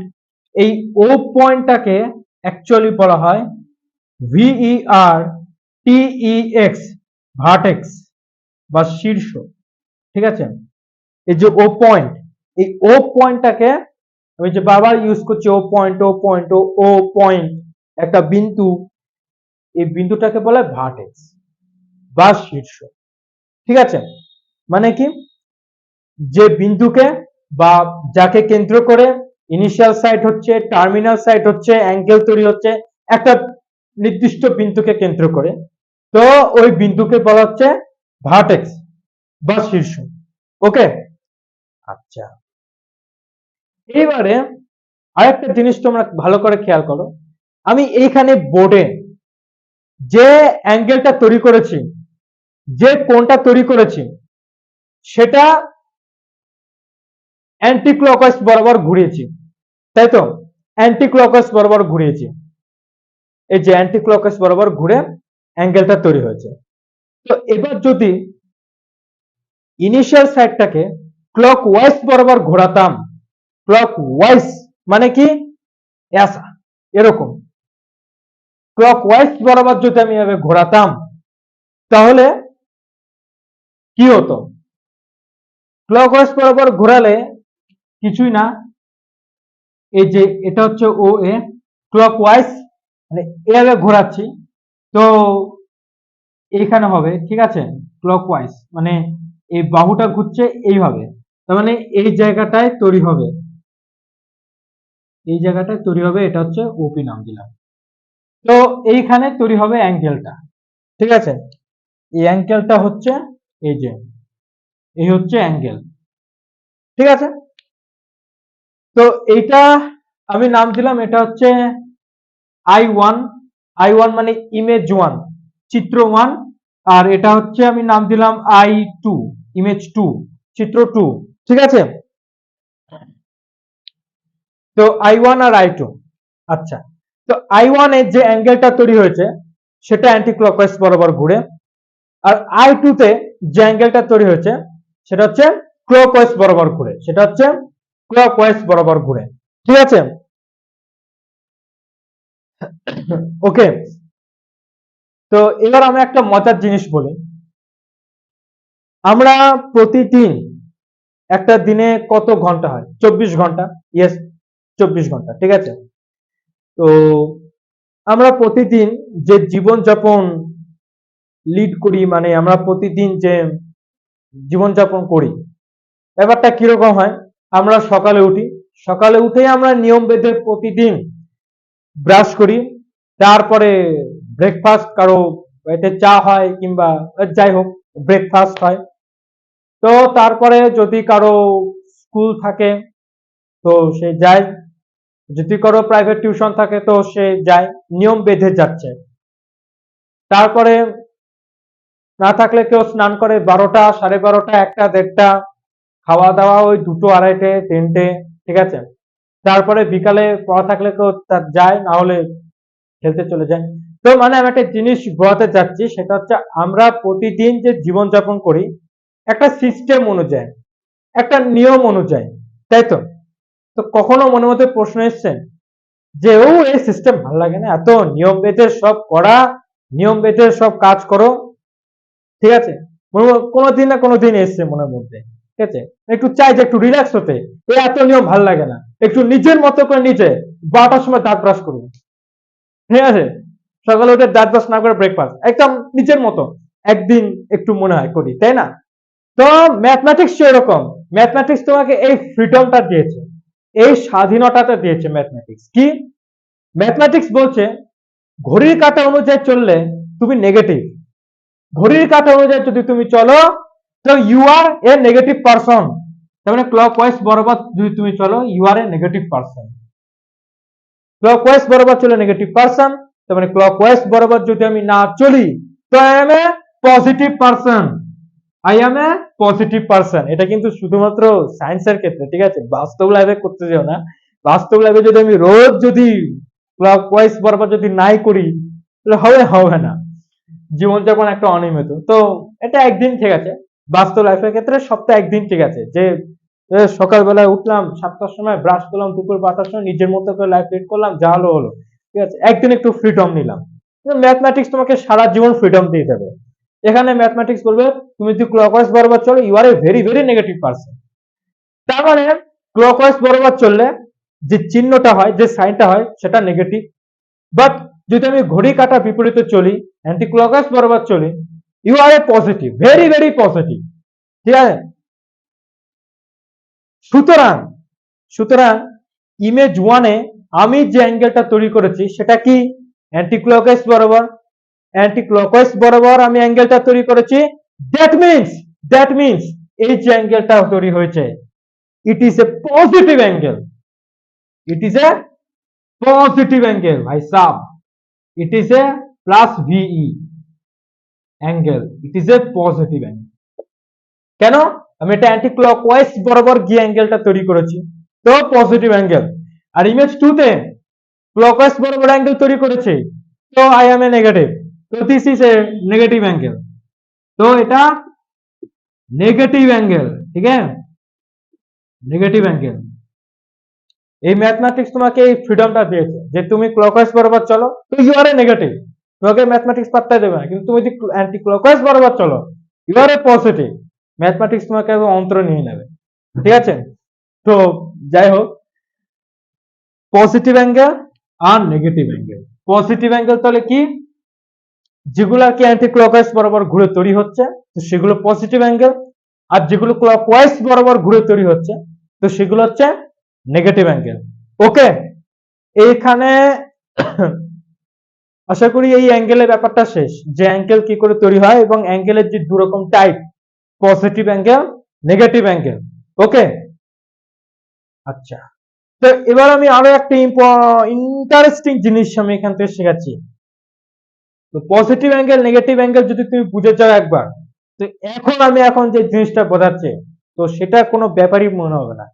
এই ও পয়েন্টটাকে অ্যাকচুয়ালি বলা হয় VERTEX, ভার্টেক্স বা শীর্ষ, ঠিক আছে। এই যে ও পয়েন্ট, এই ও পয়েন্টটাকে আমি যে বারবার ইউজ করছি, ও পয়েন্ট ও পয়েন্ট ও পয়েন্ট, একটা বিন্দু, এই বিন্দুটাকে বলা হয় ভার্টেক্স বা শীর্ষ, ঠিক আছে। মানে কি, যে বিন্দুকে বা যাকে কেন্দ্র করে ইনিশিয়াল সাইড হচ্ছে, টার্মিনাল সাইড হচ্ছে, অ্যাঙ্গেল তৈরি হচ্ছে একটা নির্দিষ্ট বিন্দুকে কেন্দ্র করে, তো ওই বিন্দুকে বলা হচ্ছে ভার্টেক্স বা শীর্ষ। ওকে, আচ্ছা, এইবারে আরেকটা জিনিস তোমরা ভালো করে খেয়াল করো, আমি এইখানে বোর্ডে যে অ্যাঙ্গেলটা তৈরি করেছি, যে কোণটা তৈরি করেছি, সেটা অ্যান্টি ক্লকওয়াইজ বরাবর ঘুরিয়েছি, তাই তো, অ্যান্টি ক্লকওয়াইজ বরাবর ঘুরিয়েছি, এই যে অ্যান্টি ক্লকওয়াইজ বরাবর ঘুরে অ্যাঙ্গেলটা তৈরি হয়েছে। তো এবার যদি ইনিশিয়াল সাইডটাকে ক্লকওয়াইজ বরাবর ঘোরাতাম, ক্লকওয়াইজ মানে কি, এরকম ক্লকওয়াইজ বরাবর যদি আমি এভাবে ঘোরাতাম, তাহলে কি হতো, ক্লকওয়াইজ বরাবর ঘোরালে কিছুই না, এই যে এটা হচ্ছে ও এ, ক্লকওয়াইজ মানে এভাবে ঘোরাচ্ছি, তো এইখানে হবে, ঠিক আছে, ক্লকওয়াইজ মানে এই বাহুটা ঘুরছে এইভাবে, তার মানে এই জায়গাটায় তৈরি হবে, এই জায়গাটায় তৈরি হবে, এটা হচ্ছে ওপি নাম দিলাম। তো এইখানে তৈরি হবে অ্যাঙ্গেলটা, ঠিক আছে। এই অ্যাঙ্গেলটা হচ্ছে এই যে, এই হচ্ছে অ্যাঙ্গেল, ঠিক আছে। তো এইটা আমি নাম দিলাম, এটা হচ্ছে I1, I1 মানে ইমেজ 1, চিত্র 1, আর এটা হচ্ছে আমি নাম দিলাম I2, ইমেজ 2, চিত্র 2, ঠিক আছে। তো I1 আর I2, আচ্ছা, তো I1 এর যে অ্যাঙ্গেলটা তৈরি হয়েছে সেটা অ্যান্টি ক্লকওয়াইজ বরাবর ঘুরে, আর I2 তে যে অ্যাঙ্গেলটা তৈরি হয়েছে সেটা হচ্ছে ক্লকওয়াইজ বরাবর ঘুরে, সেটা হচ্ছে ক্লকওয়াইজ বরাবর ঘুরে, ঠিক আছে। ওকে, তো এবার আমি একটা মজার জিনিস বলি, আমরা প্রতিদিন একটা দিনে কত ঘন্টা হয়, 24 ঘন্টা, ইয়েস 24 ঘন্টা, ঠিক আছে। তো আমরা প্রতিদিন যে জীবনযাপন লিড করি, মানে আমরা প্রতিদিন যে জীবনযাপন করি, ব্যাপারটা কিরকম হয়, আমরা সকালে উঠি, সকালে উঠেই আমরা নিয়ম বেঁধে প্রতিদিন ব্রাশ করি, তারপরে ব্রেকফাস্ট, কারো এতে চা হয় কিংবা যাই হোক ব্রেকফাস্ট হয়। তো তারপরে যদি কারো স্কুল থাকে তো সে যায়, যদি কারো প্রাইভেট টিউশন থাকে তো সে যায়, নিয়ম বেঁধে যাচ্ছে। তারপরে না থাকলে কেউ স্নান করে 12টা, 12:30, 1টা, 1:30, খাওয়া দাওয়া ওই 2টো, 2:30, 3টে, ঠিক আছে। তারপরে বিকালে পড়া থাকলে কেউ তার যায়, না হলে খেলতে চলে যায়। তো মানে আমি একটা জিনিস বোঝাতে চাচ্ছি, সেটা হচ্ছে আমরা প্রতিদিন যে জীবনযাপন করি একটা সিস্টেম অনুযায়ী, একটা নিয়ম অনুযায়ী, তাই তো। তো কখনো মনের মধ্যে প্রশ্ন এসছে যে ও এই সিস্টেম ভালো লাগে না, এত নিয়ম বেঁধে সব করা, নিয়ম বেঁধে সব কাজ করো, ঠিক আছে। কোনোদিন না কোনোদিন এসছে মনের মধ্যে, ঠিক আছে, একটু চাই যে একটু রিল্যাক্স হতে, এই এত নিয়ম ভালো লাগে না, একটু নিজের মতো করে নিজে 12টার সময় দাঁত ব্রাশ করুন, ঠিক আছে, সকালে উঠে দাঁত ব্রাশ না করে ব্রেকফাস্ট একদম নিজের মতো একদিন একটু মনে হয় করি, তাই না। তো ম্যাথমেটিক্স এরকম, ম্যাথমেটিক্স তোমাকে এই ফ্রিডমটা দিয়েছে, এই স্বাধীনতাটা দিয়েছে ম্যাথমেটিক্স। কি ম্যাথমেটিক্স বলছে ঘড়ির কাঁটা অনুযায়ী চললে তুমি নেগেটিভ, ঘড়ির কাঁটা অনুযায়ী যদি তুমি চলো তো you are a negative person, তার মানে ক্লক ওয়াইজ বরাবর যদি তুমি চলো you are a negative person, clockwise বরাবর চলে নেগেটিভ পারসন, তার মানে ক্লক ওয়াইজ বরাবর যদি আমি না চলি তো I M A positive person, I M A positive person. এটা কিন্তু শুধুমাত্র সায়েন্সের ক্ষেত্রে, ঠিক আছে, বাস্তব লাইফে করতে যেও না। বাস্তব লাইফে যদি আমি রোজ যদি ক্লক ওয়াইজ বরাবর যদি নাই করি তাহলে হবে না, জীবনযাপন একটা অনিয়মিত। তো এটা একদিন ঠিক আছে, বাস্তব লাইফের ক্ষেত্রে সপ্তাহে একদিন ঠিক আছে, যে সকালবেলায় উঠলাম 7টার সময়, ব্রাশ করলাম দুপুর 12টার সময়, নিজের মতো করে লাইফ লিড করলাম, যা হলো হলো, ঠিক আছে, একদিন একটু ফ্রিডম নিলাম। ম্যাথমেটিক্স তোমাকে সারা জীবন ফ্রিডম দিয়ে দেবে। এখানে ম্যাথমেটিক্স বলবে তুমি যদি ক্লকওয়াইজ বরাবর চলো you are a very very negative person. তার মানে ক্লকওয়াইজ বরাবর চললে যে চিহ্নটা হয়, যে সাইনটা হয় সেটা নেগেটিভ, বাট যদি আমি ঘড়ি কাঁটা বিপরীতে চলি, অ্যান্টি ক্লকওয়াইজ বরাবর চলি, you are a positive, very very positive, ঠিক আছে। সুতরাং সুতরাং ইমেজ ওয়ানে আমি যে অ্যাঙ্গেলটা তৈরি করেছি সেটা কি অ্যান্টি ক্লকওয়াইজ বরাবর, অ্যান্টি ক্লকওয়াইজ বরাবর আমি অ্যাঙ্গেলটা তৈরি করেছি, দ্যাট মিনস এই যে অ্যাঙ্গেলটা তৈরি হয়েছে it is a positive angle, it is a positive angle ভাই সাব, it is a plus ve angle, it is a positive angle. কেন আমি এটা অ্যান্টি ক্লকওয়াইজ বরাবর গিয়ে অ্যাঙ্গেলটা তৈরি করেছি, তো পজিটিভ অ্যাঙ্গেল। আর ইমেজ 2 তে ক্লকওয়াইজ বরাবর অ্যাঙ্গেল তৈরি করেছি, তো আই এম এ নেগেটিভ, তো this is a negative angle, তো এটা নেগেটিভ অ্যাঙ্গেল, ঠিক আছে, নেগেটিভ অ্যাঙ্গেল। এই ম্যাথমেটিক্স তোমাকে এই ফ্রিডমটা দিয়েছে যে তুমি ক্লকওয়াইজ বরাবর চলো তো ইউ আর এ নেগেটিভ, তোমাকে ম্যাথমেটিক্স পাত্তাই দেবে না, কিন্তু তুমি যদি অ্যান্টি ক্লকওয়াইজ বরাবর চলো you are a positive, mathematics তোমাকে অন্তর নিয়ে নেবে, ঠিক আছে। তো যাই হোক, পজিটিভ অ্যাঙ্গেল আর নেগেটিভ অ্যাঙ্গেল। পজিটিভ অ্যাঙ্গেল তাহলে কি, যেগুলো আর কি অ্যান্টি ক্লকওয়াইজ বরাবর ঘুরে তৈরি হচ্ছে তো সেগুলো পজিটিভ অ্যাঙ্গেল, আর যেগুলো ক্লকওয়াইজ বরাবর ঘুরে তৈরি হচ্ছে তো সেগুলো হচ্ছে নেগেটিভ অ্যাঙ্গেল। ওকে, এইখানে আশা করি এই অ্যাঙ্গেলের ব্যাপারটা শেষ, যে অ্যাঙ্গেল কি করে তৈরি হয় এবং অ্যাঙ্গেলের যে দু রকম type, positive angle, negative angle. Okay, আচ্ছা, তো এবার আমি আরো একটা ইন্টারেস্টিং জিনিস আমি এখান থেকে শেখাচ্ছি। তো পজিটিভ অ্যাঙ্গেল নেগেটিভ অ্যাঙ্গেল যদি তুমি বুঝে যাও একবার, তো এখন যে জিনিসটা বোঝাচ্ছে তো সেটা কোনো ব্যাপারই মনে হবে না।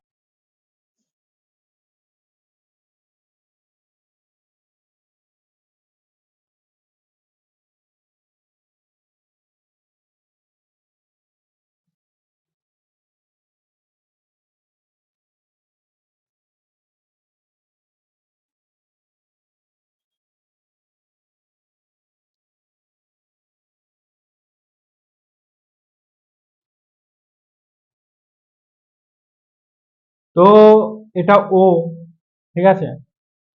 তো এটা ও, ঠিক আছে,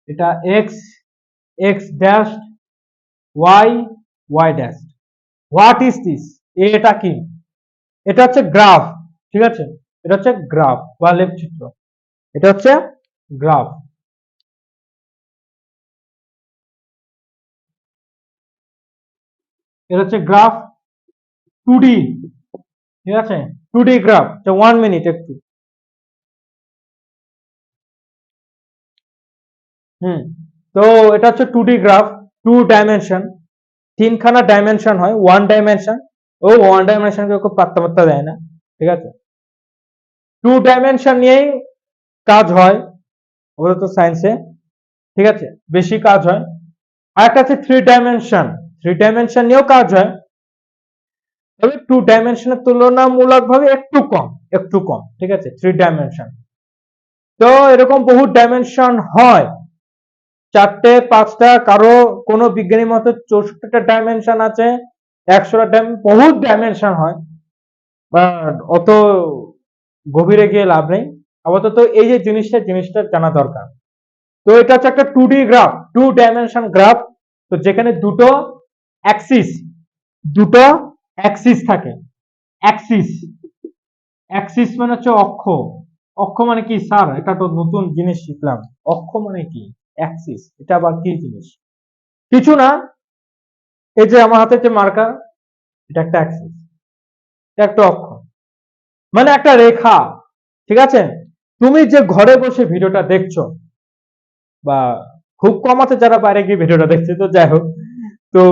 এটা x, x dash, y, y dash. What is this, এটা কি, এটা হচ্ছে গ্রাফ, ঠিক আছে। এটা হচ্ছে গ্রাফ বা লেখচিত্র। এটা হচ্ছে গ্রাফ। এটা হচ্ছে গ্রাফ 2D, ঠিক আছে, 2D গ্রাফ। 1 মিনিট একটু। তো এটা হচ্ছে 2D গ্রাফ, 2 ডাইমেনশন, তিনখানা ডাইমেনশন হয়, 1 ডাইমেনশন। ও 1 ডাইমেনশন কে খুব পাত্তা পাত্তা দেয় না, ঠিক আছে। 2 ডাইমেনশন নিয়েই কাজ হয় ওগুলো সায়েন্সে, ঠিক আছে, বেশি কাজ হয়। আর একটা আছে 3 ডাইমেনশন, 3 ডাইমেনশন নিয়েও কাজ হয়, তবে 2 ডাইমেনশনের তুলনামূলক ভাবে একটু কম, ঠিক আছে, 3 ডাইমেনশন। তো এরকম বহু ডাইমেনশন হয়, 4টে 5টা, কারো কোনো বিজ্ঞানী মতে 64টা ডাইমেনশন আছে, 100টা বহুত ডাইমেনশন হয়, বাট অত গভীরে গিয়ে লাভ নেই। আপাতত এই যে জিনিসটা জানা দরকার। তো এটা হচ্ছে একটা 2D গ্রাফ, 2 ডাইমেনশন গ্রাফ। তো যেখানে দুটো অ্যাক্সিস থাকে। অ্যাক্সিস মানে হচ্ছে অক্ষ। অক্ষ মানে কি স্যার? এটা তো নতুন জিনিস শিখলাম। অক্ষ মানে কি? অ্যাক্সিস, এটা আবার কি জিনিস? কিছু না, এই যে আমার হাতে যে মার্কার, এটা একটা অ্যাক্সিস, এটা একটা অক্ষ, মানে একটা রেখা, ঠিক আছে। তুমি যে ঘরে বসে ভিডিওটা দেখছো, বা খুব কম আছে যারা বাইরে গিয়ে ভিডিওটা দেখছে, তো যাই হোক, তো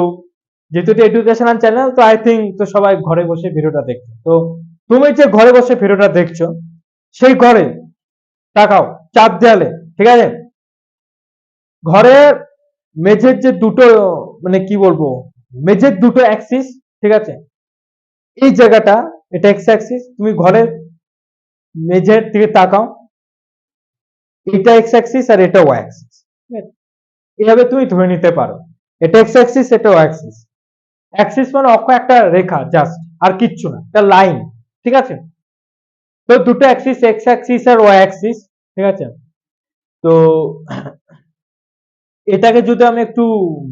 যেহেতু এটা এডুকেশনাল চ্যানেল, তো আই থিঙ্ক তো সবাই ঘরে বসে ভিডিওটা দেখছো। তো তুমি যে ঘরে বসে ভিডিওটা দেখছো, সেই ঘরে তাকাও, চার দেয়ালে, ঠিক আছে, ঘরের মেঝের যে দুটো, মানে কি বলবো, মেঝের দুটো অ্যাক্সিস, ঠিক আছে, এই জায়গাটা, এটা এক্স অ্যাক্সিস। তুমি ঘরের মেঝের দিকে তাকাও, এটা এক্স অ্যাক্সিস আর এটা ওয়াই অ্যাক্সিস, এভাবে তুমি ধরে নিতে পারো, এটা এক্স অ্যাক্সিস, এটা ওয়াই অ্যাক্সিস। অ্যাক্সিস মানে অক্ষ, একটা রেখা জাস্ট, আর কিচ্ছু না, একটা লাইন, ঠিক আছে। তো দুটো অ্যাক্সিস, এক্স অ্যাক্সিস আর ওয়াই অ্যাক্সিস, ঠিক আছে। তো এটাকে যদি আমি একটু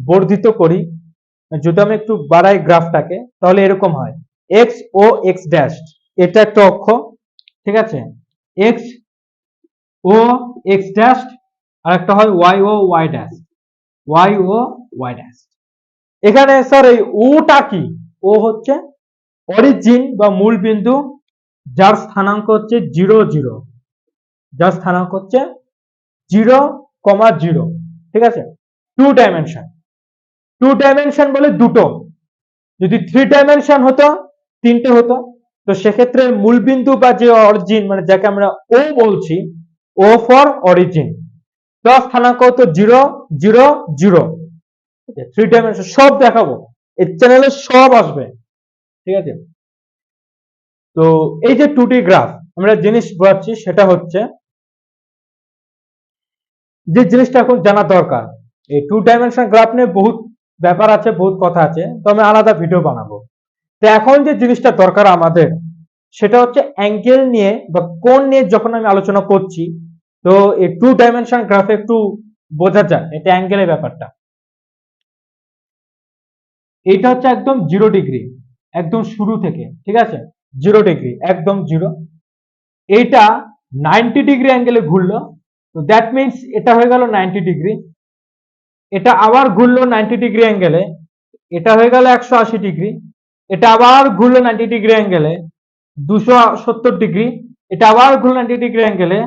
বর্ধিত করি, যদি আমি একটু বাড়াই গ্রাফটাকে, তাহলে এরকম হয়, এক্স ও এক্স ড্যাশ, এটা একটা অক্ষ, ঠিক আছে, এক্স ও এক্স ড্যাশ, আর একটা হয় ওয়াই ও ওয়াই ড্যাশ, ওয়াই ও ওয়াই ড্যাশ। এখানে স্যার এই ওটা কি? ও হচ্ছে অরিজিন বা মূল বিন্দু, যার স্থানাঙ্ক হচ্ছে 0 0, যার স্থানাঙ্ক হচ্ছে 0, 0, ঠিক আছে। 2 ডাইমেনশন, 2 ডাইমেনশন বলে দুটো, যদি 3 ডাইমেনশন হতো, তিনটে হতো। তো সেক্ষেত্রে মূলবিন্দু বা যে অরিজিন, মানে যাকে আমরা ও বলছি, ও ফর অরিজিন, তো স্থানাঙ্ক হতো 0, 0, 0। 3 ডাইমেনশন সব দেখাবো, এই চ্যানেলে সব আসবে, ঠিক আছে। তো এই যে 2D গ্রাফ, আমরা জিনিস বোঝাচ্ছি, সেটা হচ্ছে যে জিনিসটা এখন জানা দরকার। এই 2 ডাইমেনশন গ্রাফ নিয়ে বহুত ব্যাপার আছে, বহুত কথা আছে, তো আমি আলাদা ভিডিও বানাবো। তো এখন যে জিনিসটা দরকার আমাদের, সেটা হচ্ছে অ্যাঙ্গেল নিয়ে বা কোণ নিয়ে যখন আমি আলোচনা করছি, তো এই 2 ডাইমেনশন গ্রাফে একটু বোঝা যায় এটা অ্যাঙ্গেলের ব্যাপারটা। এইটা হচ্ছে একদম 0 ডিগ্রি, একদম শুরু থেকে, ঠিক আছে, 0 ডিগ্রি, একদম 0। এইটা 90 ডিগ্রি অ্যাঙ্গেলে ঘুরলো, তো দ্যাট মিনস এটা হয়ে গেল 90 ডিগ্রি। এটা আবার ঘুরলো 90 ডিগ্রি অ্যাঙ্গেলে, এটা হয়ে গেল 180 ডিগ্রি। এটা আবার ঘুরলো 90 ডিগ্রি অ্যাঙ্গেলে, 270 ডিগ্রি। এটা আবার ঘুরলো 90 ডিগ্রি অ্যাঙ্গেলে,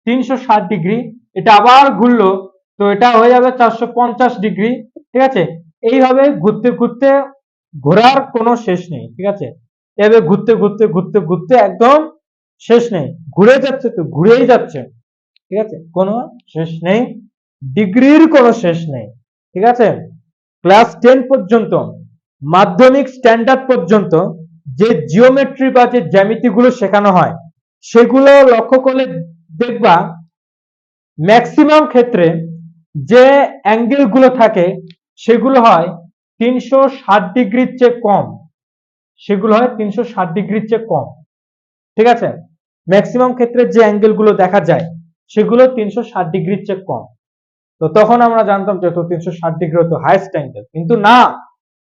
360 ডিগ্রি। এটা আবার ঘুরলো, তো এটা হয়ে যাবে 450 ডিগ্রি, ঠিক আছে। এইভাবে ঘুরতে ঘুরতে, ঘোরার কোনো শেষ নেই, ঠিক আছে। এভাবে ঘুরতে ঘুরতে ঘুরতে ঘুরতে একদম শেষ নেই, ঘুরে যাচ্ছে, তো ঘুরেই যাচ্ছে, ঠিক আছে, কোনো শেষ নেই, ডিগ্রির কোনো শেষ নেই, ঠিক আছে। ক্লাস 10 পর্যন্ত, মাধ্যমিক স্ট্যান্ডার্ড পর্যন্ত যে জিওমেট্রি বা যে জ্যামিতি গুলো শেখানো হয়, সেগুলো লক্ষ্য করলে দেখবা ম্যাক্সিমাম ক্ষেত্রে যে অ্যাঙ্গেল গুলো থাকে, সেগুলো হয় 360 ডিগ্রির চেয়ে কম, সেগুলো হয় 360 ডিগ্রির চেয়ে কম, ঠিক আছে। ম্যাক্সিমাম ক্ষেত্রে যে অ্যাঙ্গেল গুলো দেখা যায়, সেগুলো 360 ডিগ্রির চেয়ে কম। তো তখন আমরা জানতাম যে 360 ডিগ্রি হতো হাইস্ট অ্যাঙ্গেল, কিন্তু না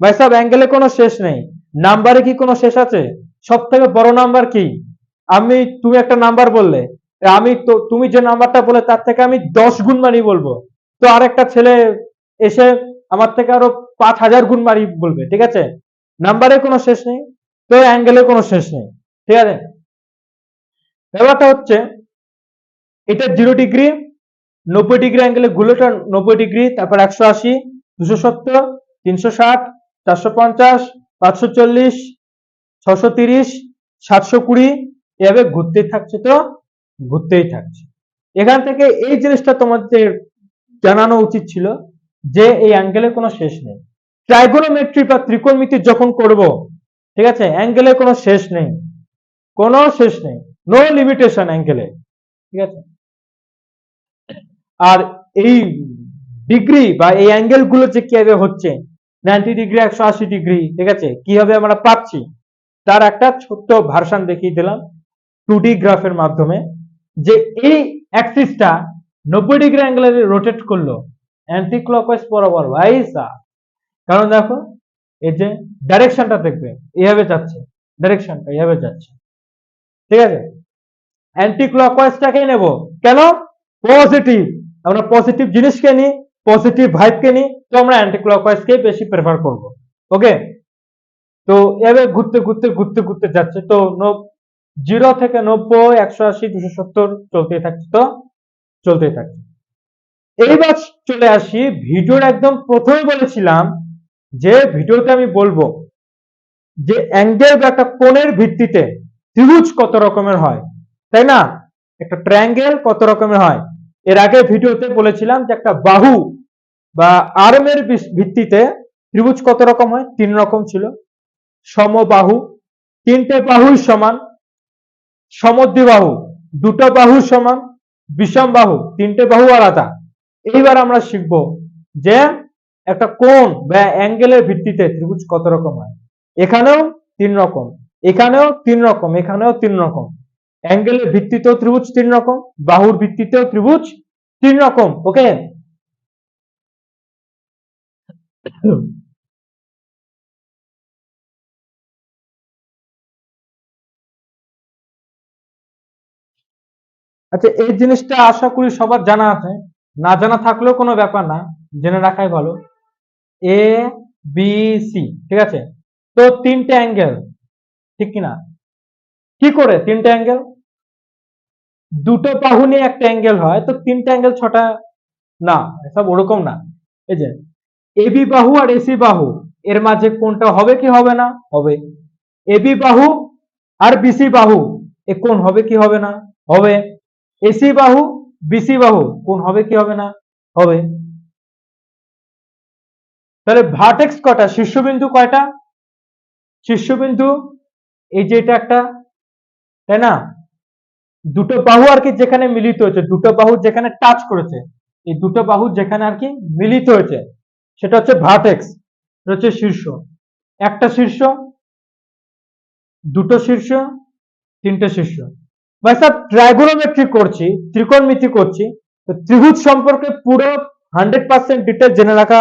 ভাই সাহেব, অ্যাঙ্গেলে কোনো শেষ নেই। নাম্বারে কি কোনো শেষ আছে? সব থেকে বড় নাম্বার কি? তুমি একটা নাম্বার বললে, তুমি যে নাম্বারটা বলে তার থেকে আমি 10 গুণ বাড়িয়ে বলবো, তো আরেকটা ছেলে এসে আমার থেকে আরো 5,000 গুণ বাড়িয়ে বলবে, ঠিক আছে? নাম্বারের কোনো শেষ নেই, তো অ্যাঙ্গেলের কোনো শেষ নেই, ঠিক আছে? ব্যাপারটা হচ্ছে এটা 0 ডিগ্রি, 90 ডিগ্রি অ্যাঙ্গেলে গুলোটা 90 ডিগ্রি, তারপর 180, 270, 360, 450, 540, 630, 720, এভাবে ঘুরতেই থাকছে, তো ঘুরতেই থাকছে। এখান থেকে এই জিনিসটা তোমাদের জানানো উচিত ছিল যে এই অ্যাঙ্গেলের কোনো শেষ নেই। ট্রাইগোনোমেট্রি বা ত্রিকোণমিতি যখন করব, ঠিক আছে, অ্যাঙ্গেলের কোনো শেষ নেই, কোনো শেষ নেই, নো লিমিটেশন অ্যাঙ্গেলে, ঠিক আছে? আর এই ডিগ্রি বা এই অ্যাঙ্গেল গুলো যে কিভাবে হচ্ছে 90 ডিগ্রি, 180 ডিগ্রি, ঠিক আছে, কিভাবে আমরা পাচ্ছি তার একটা ছোট্ট ভার্সন দেখিয়ে দিলাম 2D গ্রাফের মাধ্যমে, যে এই অ্যাক্সিসটা 90 ডিগ্রি অ্যাঙ্গেলে রোটেট করলো অ্যান্টি ক্লকওয়াইজ বরাবর ভাইসা। কারণ দেখো এই যে ডাইরেকশনটা দেখবে এইভাবে যাচ্ছে, ডাইরেকশনটা এইভাবে যাচ্ছে, ঠিক আছে? অ্যান্টি ক্লকওয়াইজটাকেই নেব, কেন? পজিটিভ, আমরা পজিটিভ জিনিসকে নিই, পজিটিভ ভাইবকে নিই, তো আমরা অ্যান্টি ক্লকওয়াইজকে বেশি প্রেফার করব। ওকে, তো এভাবে ঘুরতে ঘুরতে ঘুরতে ঘুরতে যাচ্ছে, তো 0 থেকে 90, 180, 270 চলতেই থাকছে, তো চলতেই থাকছে। এইবার চলে আসি ভিডিওর একদম প্রথমে বলেছিলাম যে ভিডিওতে আমি বলবো যে অ্যাঙ্গেল বা একটা কোণের ভিত্তিতে ত্রিভুজ কত রকমের হয়, তাই না? একটা ট্রায়াঙ্গেল কত রকমের হয়। এর আগে ভিডিওতে বলেছিলাম যে একটা বাহু বা আর্মের ভিত্তিতে ত্রিভুজ কত রকম হয়, 3 রকম ছিল। সমবাহু, 3টে বাহুর সমান; সমদ্বিবাহু, 2টো বাহুর সমান; বিষম বাহু, 3টে বাহু আলাদা। এইবার আমরা শিখব যে একটা কোণ বা অ্যাঙ্গেলের ভিত্তিতে ত্রিভুজ কত রকম হয়। এখানেও 3 রকম, এখানেও 3 রকম, এখানেও 3 রকম। অ্যাঙ্গেলের ভিত্তিতেও ত্রিভুজ 3 রকম, বাহুর ভিত্তিতেও ত্রিভুজ 3 রকম। ওকে, আচ্ছা, এই জিনিসটা আশা করি সবার জানা আছে, না জানা থাকলেও কোনো ব্যাপার না, জেনে রাখাই ভালো। এ বি সি, ঠিক আছে? তো 3টে অ্যাঙ্গেল, ঠিক কিনা? কি করে 3টে অ্যাঙ্গেল? 2টো বাহু নিয়ে একটা অ্যাঙ্গেল হয়, তো 3টে অ্যাঙ্গেল 6টা না, সব ওরকম না। এই যে এবি বাহু আর এসি বাহু, এর মাঝে কোনটা হবে কি হবে না? হবে। এবি বাহু আর বিসি বাহু, এ কোন হবে কি হবে না? হবে। এসি বাহু, বিসি বাহু, কোন হবে কি হবে না? হবে। তাহলে ভার্টেক্স কটা, শীর্ষবিন্দু কয়টা? শীর্ষবিন্দু এই যে এটা একটা, তাই না? 2টো বাহু আর কি যেখানে মিলিত হয়েছে, 2টো বাহু যেখানে টাচ করেছে, এই 2টো বাহু যেখানে আর কি মিলিত হয়েছে, সেটা হচ্ছে ভার্টেক্স, এটা হচ্ছে শীর্ষ। একটা শীর্ষ, 2টো শীর্ষ, 3টে শীর্ষ। ভাই স্যার ট্রাইগোনোমেট্রি করছি, ত্রিকোণমিতি করছি, তো ত্রিভুজ সম্পর্কে পুরো 100% ডিটেল জেনে রাখা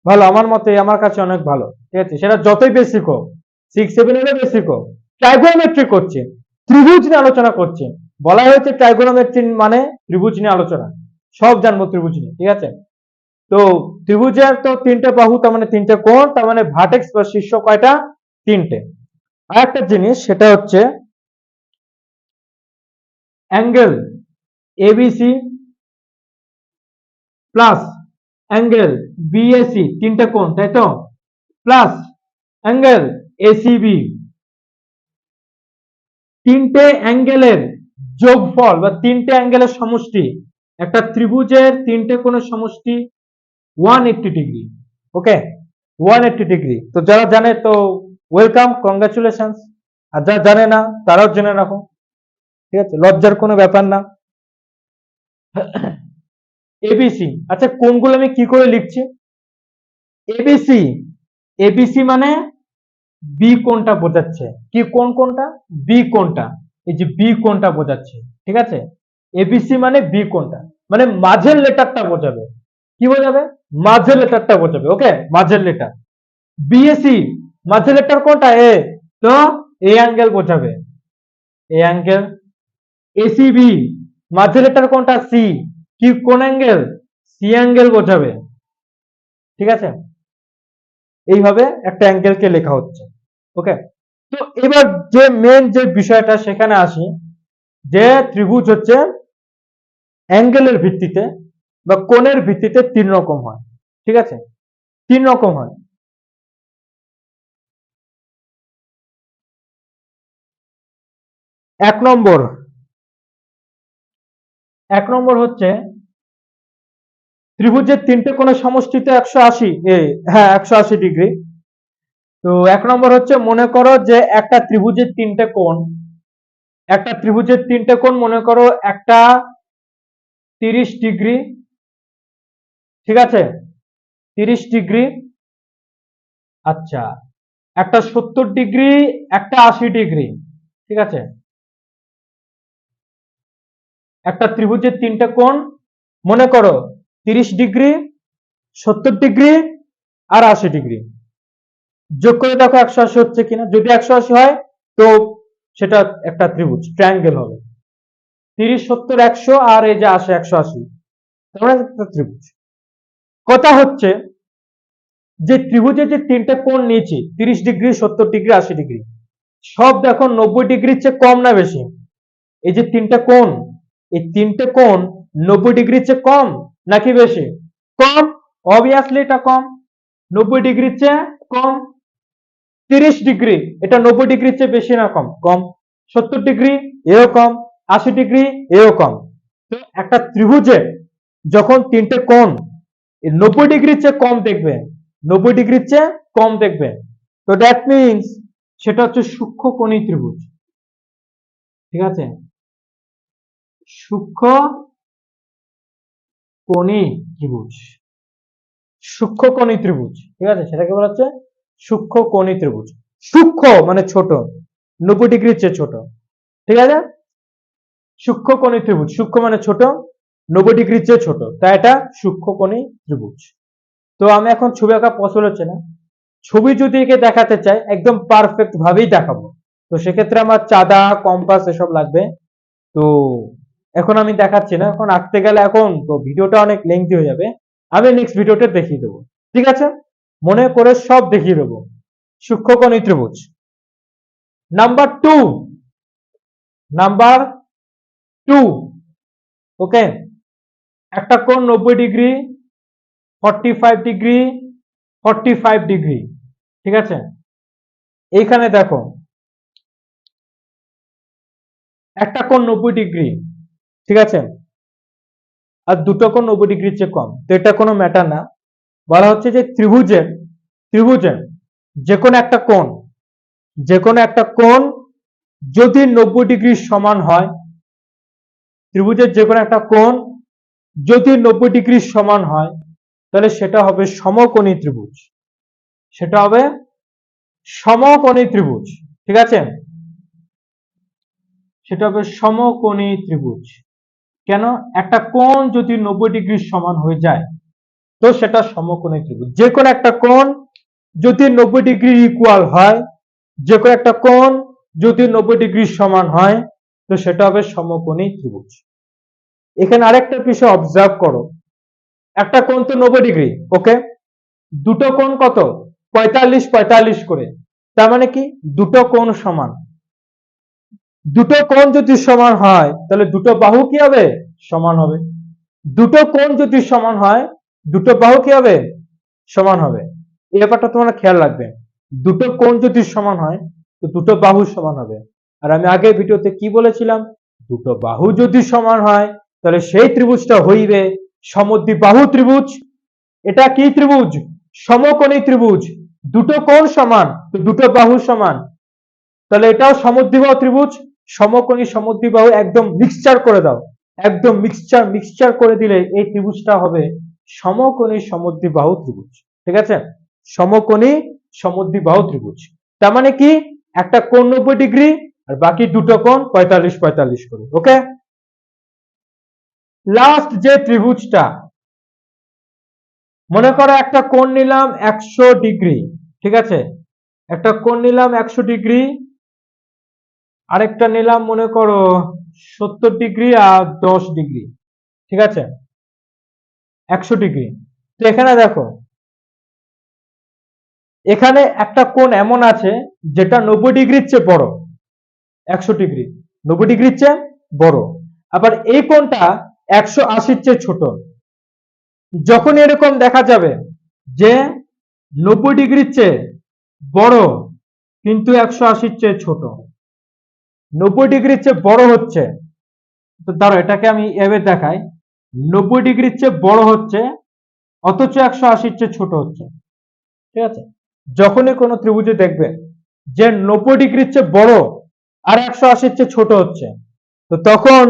ভালো, আমার মতে, আমার কাছে অনেক ভালো, ঠিক আছে? সেটা যতই বেসিক হোক, 6-7 এর বেসিক হোক, ট্রাইগোনোমেট্রি করছে, ত্রিভুজ নিয়ে আলোচনা করছে, বলা হয়েছে ট্রাইগোনোমেট্রি মানে ত্রিভুজ নিয়ে আলোচনা, সব জানবো ত্রিভুজ নিয়ে, ঠিক আছে? তো ত্রিভুজের তো 3টে বাহু, তার মানে 3টে কোণ, তার মানে ভার্টেক্স বা শীর্ষ কয়টা? 3টে। আর একটা জিনিস, সেটা হচ্ছে angle ABC plus angle BAC, 3টে কোণ, তাই তো? প্লাস অ্যাঙ্গেল এসিবি, 3টে অ্যাঙ্গেলের যোগফল বা 3টে অ্যাঙ্গেলের সমষ্টি, একটা ত্রিভুজের 3টে কোণের সমষ্টি 180 ডিগ্রি। ওকে, 180 ডিগ্রি। তো যারা জানে তো ওয়েলকাম, কংগ্রাচুলেশন, আর যারা জানে না তারাও জেনে রাখো, ঠিক আছে? লজ্জার কোনো ব্যাপার না। এবিসি, আচ্ছা কোনগুলো আমি কি করে লিখছি? এবিসি, এবিসি মানে বি কোনটা বোঝাচ্ছে, কি কোন কোনটা? বি কোনটা, এই যে বি কোনটা বোঝাচ্ছে, ঠিক আছে? এবিসি মানে বি কোনটা, মানে মাঝের লেটারটা বোঝাবে। কি বোঝাবে? মাঝের লেটারটা বোঝাবে। ওকে, মাঝের লেটার। বিএসি, মাঝের লেটার কোনটা? এ, তো এই অ্যাঙ্গেল বোঝাবে। এ অ্যাঙ্গেল। এসিবি মাঝের লেটার কোনটা? সি। কি কোন অ্যাঙ্গেল? সি অ্যাঙ্গেল বোঝাবে। ঠিক আছে, এইভাবে একটা অ্যাঙ্গেলকে লেখা হচ্ছে। ওকে, তো এবার যে মেন যে বিষয়টা সেখানে আসি, যে ত্রিভুজ হচ্ছে অ্যাঙ্গেলের ভিত্তিতে বা কোণের ভিত্তিতে তিন রকম হয়। ঠিক আছে, তিন রকম হয়। এক নম্বর হচ্ছে ত্রিভুজের তিনটে কোণের সমষ্টিতে 180, হ্যাঁ 180 ডিগ্রি। তো এক নম্বর হচ্ছে, মনে করো যে একটা ত্রিভুজের তিনটে কোণ, মনে করো একটা 30 ডিগ্রি, ঠিক আছে, 30 ডিগ্রি, আচ্ছা, একটা 70 ডিগ্রি, একটা 80 ডিগ্রি। ঠিক আছে, একটা ত্রিভুজের তিনটে কোণ মনে করো 30 ডিগ্রি, 70 ডিগ্রি আর 80 ডিগ্রি। যোগ করে দেখো 180 হচ্ছে কিনা। যদি 180 হয় তো সেটা একটা ত্রিভুজ, ট্রায়াঙ্গেল হবে। 30, 70, 100 আর এই যে 80, 180, তার মানে একটা ত্রিভুজ। কথা হচ্ছে যে ত্রিভুজের যে তিনটে কোণ নিয়েছি, 30 ডিগ্রি, 70 ডিগ্রি, 80 ডিগ্রি, সব দেখো 90 ডিগ্রির চেয়ে কম না বেশি? এই যে তিনটে কোণ, এই তিনটে কোণ 90 ডিগ্রির চেয়ে কম নাকি বেশি? কম। অবভিয়াসলি এটা কম, 90 ডিগ্রির চেয়ে কম। 30 ডিগ্রি, এটা 90 ডিগ্রির চেয়ে বেশি না কম? কম। 70 ডিগ্রি এও কম, 80 ডিগ্রি এও কম। তো একটা ত্রিভুজে যখন তিনটে কোণ 90 ডিগ্রির চেয়ে কম দেখবে, 90 ডিগ্রির চেয়ে কম দেখবে, তো দ্যাট মিনস সেটা হচ্ছে সূক্ষ্মকোণী ত্রিভুজ। ঠিক আছে, সূক্ষ্মকোণী ত্রিভুজ, সূক্ষ্মকোণী ত্রিভুজ। ঠিক আছে, সেটাকে বলা হচ্ছে সূক্ষ্মকোণী ত্রিভুজ। সূক্ষ্ম মানে ছোট, 90 ডিগ্রির চেয়ে ছোট। ঠিক আছে, সূক্ষ্মকোণী ত্রিভুজ, সূক্ষ্ম মানে ছোট, 90 ডিগ্রির চেয়ে ছোট, তাই এটা সূক্ষ্মকোণী ত্রিভুজ। তো আমি এখন ছবি আঁকা পসিবল হচ্ছে না। ছবি যদি একে দেখাতে চাই একদম পারফেক্ট ভাবেই দেখাবো, তো সেক্ষেত্রে আমার চাঁদা, কম্পাস এসব লাগবে। তো এখন আমি দেখাচ্ছি না, এখন আঁকতে গেলে এখন তো ভিডিওটা অনেক লেন্থি হয়ে যাবে। আমি নেক্সট ভিডিওতে দেখিয়ে দেবো। ঠিক আছে, মনে করে সব দেখিয়ে দেবো। সূক্ষ্মকোণী ত্রিভুজ নাম্বার টু, নাম্বার টু, ওকে, একটা কোণ 90 ডিগ্রি, 45 ডিগ্রি, 45 ডিগ্রি। ঠিক আছে, এইখানে দেখো একটা কোণ 90 ডিগ্রি, ঠিক আছে, আর দুটো কোণ 90 ডিগ্রির চেয়ে কম, তো এটা কোনো ম্যাটার না। বলা হচ্ছে যে ত্রিভুজের যে কোনো একটা কোণ, যে কোনো একটা কোণ যদি 90 ডিগ্রির সমান হয়, ত্রিভুজের যে কোনো একটা কোণ যদি 90 ডিগ্রির সমান হয়, তাহলে সেটা হবে সমকোণী ত্রিভুজ। সেটা হবে সমকোণী ত্রিভুজ। ঠিক আছে, সেটা হবে সমকোণী ত্রিভুজ। কেন? একটা কোণ যদি 90 ডিগ্রির সমান হয়ে যায় তো সেটা সমকোণী ত্রিভুজ। যে কোনো একটা কোণ যদি 90 ডিগ্রি ইকুয়াল হয়, যে কোনো একটা কোণ যদি 90 ডিগ্রির সমান হয়, তো সেটা হবে সমকোণী ত্রিভুজ। এখানে আরেকটা বিষয় অবজার্ভ করো, একটা কোণ তো 90 ডিগ্রি, ওকে, দুটো কোণ কত? 45 45 করে, তার মানে কি দুটো কোণ সমান। দুটো কোণ যদি সমান হয় তাহলে দুটো বাহু কি হবে? সমান হবে। দুটো কোণ যদি সমান হয় দুটো বাহু কি হবে? সমান হবে। এই ব্যাপারটা তোমরা খেয়াল রাখবে, দুটো কোণ যদি সমান হয় তো দুটো বাহু সমান হবে। আর আমি আগের ভিডিওতে কি বলেছিলাম? দুটো বাহু যদি সমান হয় তাহলে সেই ত্রিভুজটা হইবে সমদ্বিবাহু ত্রিভুজ। এটা কি ত্রিভুজ? সমকোণী ত্রিভুজ। দুটো কোণ সমান তো দুটো বাহু সমান, তাহলে এটাও সমদ্বিবাহু ত্রিভুজ। সমকোণী সমদ্বিবাহু একদম মিক্সচার করে দাও, একদম মিক্সচার করে দিলে এই ত্রিভুজটা হবে সমকোণী সমদ্বিবাহু ত্রিভুজ। ঠিক আছে, সমকোণী সমদ্বিবাহু ত্রিভুজ। তার মানে কি একটা কোণ 90 ডিগ্রি আর বাকি দুটো কোণ 45 45 করে। ওকে, লাস্ট যে ত্রিভুজটা, মনে করো একটা কোণ নিলাম 100 ডিগ্রি, ঠিক আছে, একটা কোণ নিলাম 100 ডিগ্রি, আরেকটা নিলাম মনে করো 70 ডিগ্রি আর 10 ডিগ্রি, ঠিক আছে, 100 ডিগ্রি। তো এখানে দেখো, এখানে একটা কোণ এমন আছে যেটা 90 ডিগ্রির চেয়ে বড়, 100 ডিগ্রি 90 ডিগ্রির চেয়ে বড়, আবার এই কোণটা 180-র চেয়ে ছোট। যখন এরকম দেখা যাবে যে 90 ডিগ্রির চেয়ে বড় কিন্তু 180-র চেয়ে ছোট, 90 ডিগ্রির চেয়ে বড় হচ্ছে, তো ধরো এটাকে আমি এভাবে দেখাই, 90 ডিগ্রির চেয়ে বড় হচ্ছে অথচ 180-র চেয়ে ছোট হচ্ছে, ঠিক আছে। যখনই কোনো ত্রিভুজে দেখবে যে 90 ডিগ্রির চেয়ে বড় আর 180-র চেয়ে ছোট হচ্ছে, তো তখন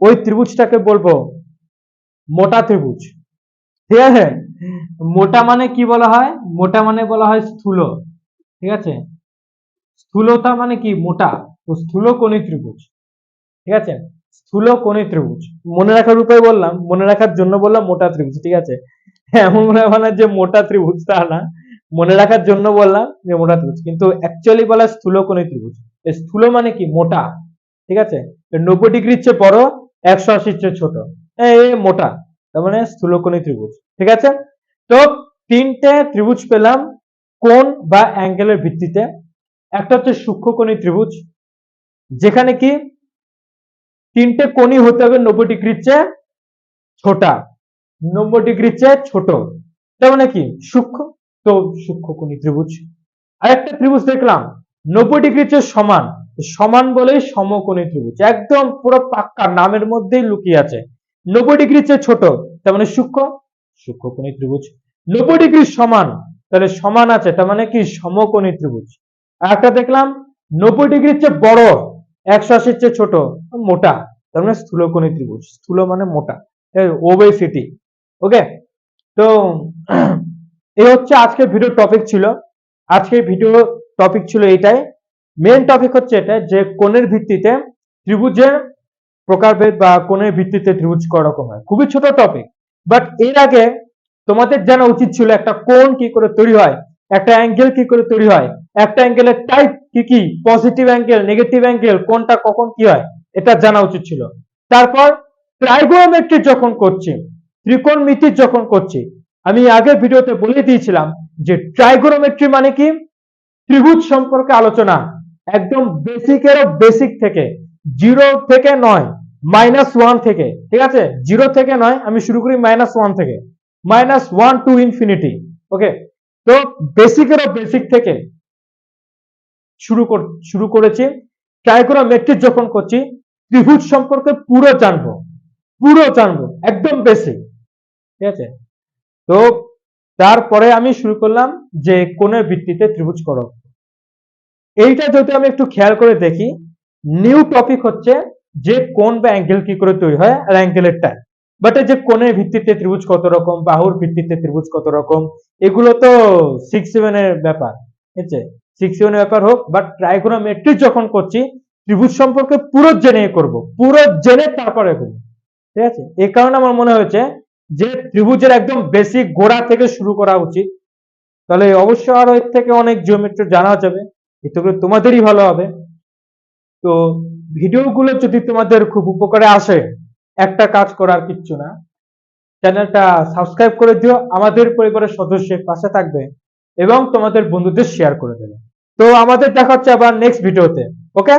ওই ত্রিভুজটাকে বলবো মোটা ত্রিভুজ, ঠিক আছে। মোটা মানে কি বলা হয়? মোটা মানে বলা হয় স্থূল, ঠিক আছে। স্থূলতা মানে কি? মোটা। তো স্থূলকোণী ত্রিভুজ, ঠিক আছে, স্থূলকোণী ত্রিভুজ। মনে রাখার উপায় বললাম, মনে রাখার জন্য বললাম মোটা ত্রিভুজ, ঠিক আছে। এমন মনে হয় না যে মোটা ত্রিভুজ, তা না, মনে রাখার জন্য বললাম যে মোটা ত্রিভুজ, কিন্তু অ্যাকচুয়ালি বলা হয় স্থূলকোণী ত্রিভুজ। স্থূল মানে কি? মোটা, ঠিক আছে। 90 ডিগ্রির চেয়ে বড়, 180-র চেয়ে ছোট, এই মোটা, তার মানে স্থূলকোণী ত্রিভুজ, ঠিক আছে। তো তিনটে ত্রিভুজ পেলাম কোণ বা অ্যাঙ্গেলের ভিত্তিতে। একটা হচ্ছে সূক্ষ্মকোণী ত্রিভুজ, যেখানে কি তিনটে কোণই হতে হবে 90 ডিগ্রির চেয়ে ছোটা, 90 ডিগ্রির চেয়ে ছোট, তার মানে কি? সূক্ষ্ম, তো সূক্ষ্মকোণী ত্রিভুজ। আরেকটা ত্রিভুজ দেখলাম 90 ডিগ্রির চেয়ে সমান, সমান বলেই সমকোণী ত্রিভুজ, একদম পুরো পাক্কা, নামের মধ্যেই লুকিয়ে আছে। 90 ডিগ্রির চেয়ে ছোট, তার মানে সূক্ষ্ম, সূক্ষ্মকোণী ত্রিভুজ। 90 ডিগ্রির সমান, তাহলে সমান আছে, তার মানে কি? সমকোণী ত্রিভুজ। আর একটা দেখলাম 90 ডিগ্রির চেয়ে বড়, 180-র চেয়ে ছোট, মোটা, তার মানে স্থূলকোণী ত্রিভুজ। স্থূল মানে মোটা, ওবেসিটি। ওকে, তো এই হচ্ছে আজকের ভিডিও টপিক ছিল। আজকের ভিডিও টপিক ছিল এটাই, মেন টপিক হচ্ছে এটা যে কোণের ভিত্তিতে ত্রিভুজের প্রকারভেদ বা কোণের ভিত্তিতে ত্রিভুজ কয় রকম হয়। খুবই ছোট টপিক, বাট এর আগে তোমাদের জানা উচিত ছিল একটা কোণ কি করে তৈরি হয়, একটা অ্যাঙ্গেল কি করে তৈরি হয়, একটা অ্যাঙ্গেলের টাইপ কি কি, পজিটিভ অ্যাঙ্গেল, নেগেটিভ অ্যাঙ্গেল, কোনটা কখন কি হয়, এটা জানা উচিত ছিল। তারপর ট্রাইগোনোমেট্রি যখন করছি, ত্রিকোণমিতি যখন করছি, আমি আগের ভিডিওতে বলে দিয়েছিলাম যে ট্রাইগোনোমেট্রি মানে কি? ত্রিভুজ সম্পর্কে আলোচনা, একদম বেসিকেরও বেসিক থেকে, 0 থেকে নয়, -1 থেকে, ঠিক আছে, 0 থেকে নয়, আমি শুরু করি -1 থেকে, -1 টু ইনফিনিটি। ওকে, তো বেসিকেরও বেসিক থেকে শুরু করেছি। ট্রাইগোনোমেট্রি যখন করছি, ত্রিভুজ সম্পর্কে পুরো জানবো, একদম বেসিক, ঠিক আছে। তো তারপরে আমি শুরু করলাম যে কোণের ভিত্তিতে ত্রিভুজ করো। এইটা যদি আমি একটু খেয়াল করে দেখি, নিউ টপিক হচ্ছে যে কোণ বা অ্যাঙ্গেল কি করে তৈরি হয় আর অ্যাঙ্গেলের টাইপ। বাট এই যে কোণের ভিত্তিতে ত্রিভুজ কত রকম, বাহুর ভিত্তিতে ত্রিভুজ কত রকম, এগুলো তো 6-7 এর ব্যাপার, ঠিক আছে, 6-7 এর ব্যাপার হোক, বাট ট্রাইগোনোমেট্রি যখন করছি ত্রিভুজ সম্পর্কে পুরো জেনে করব, পুরো জেনে তারপরে করব, ঠিক আছে। এই কারণে আমার মনে হয়েছে যে ত্রিভুজের একদম বেসিক গোড়া থেকে শুরু করা উচিত, তাহলে অবশ্যই আরো এর থেকে অনেক জিওমেট্রি জানা যাবে, এতে করে তোমাদেরই ভালো হবে। তো ভিডিওগুলো যদি তোমাদের খুব উপকারে আসে, একটা কাজ করার কিচ্ছু না, চ্যানেলটা সাবস্ক্রাইব করে দিও, আমাদের পরিবারের সদস্যের পাশে থাকবে এবং তোমাদের বন্ধুদের শেয়ার করে দেবে। তো আমাদের দেখা হচ্ছে আবার নেক্সট ভিডিওতে। ওকে।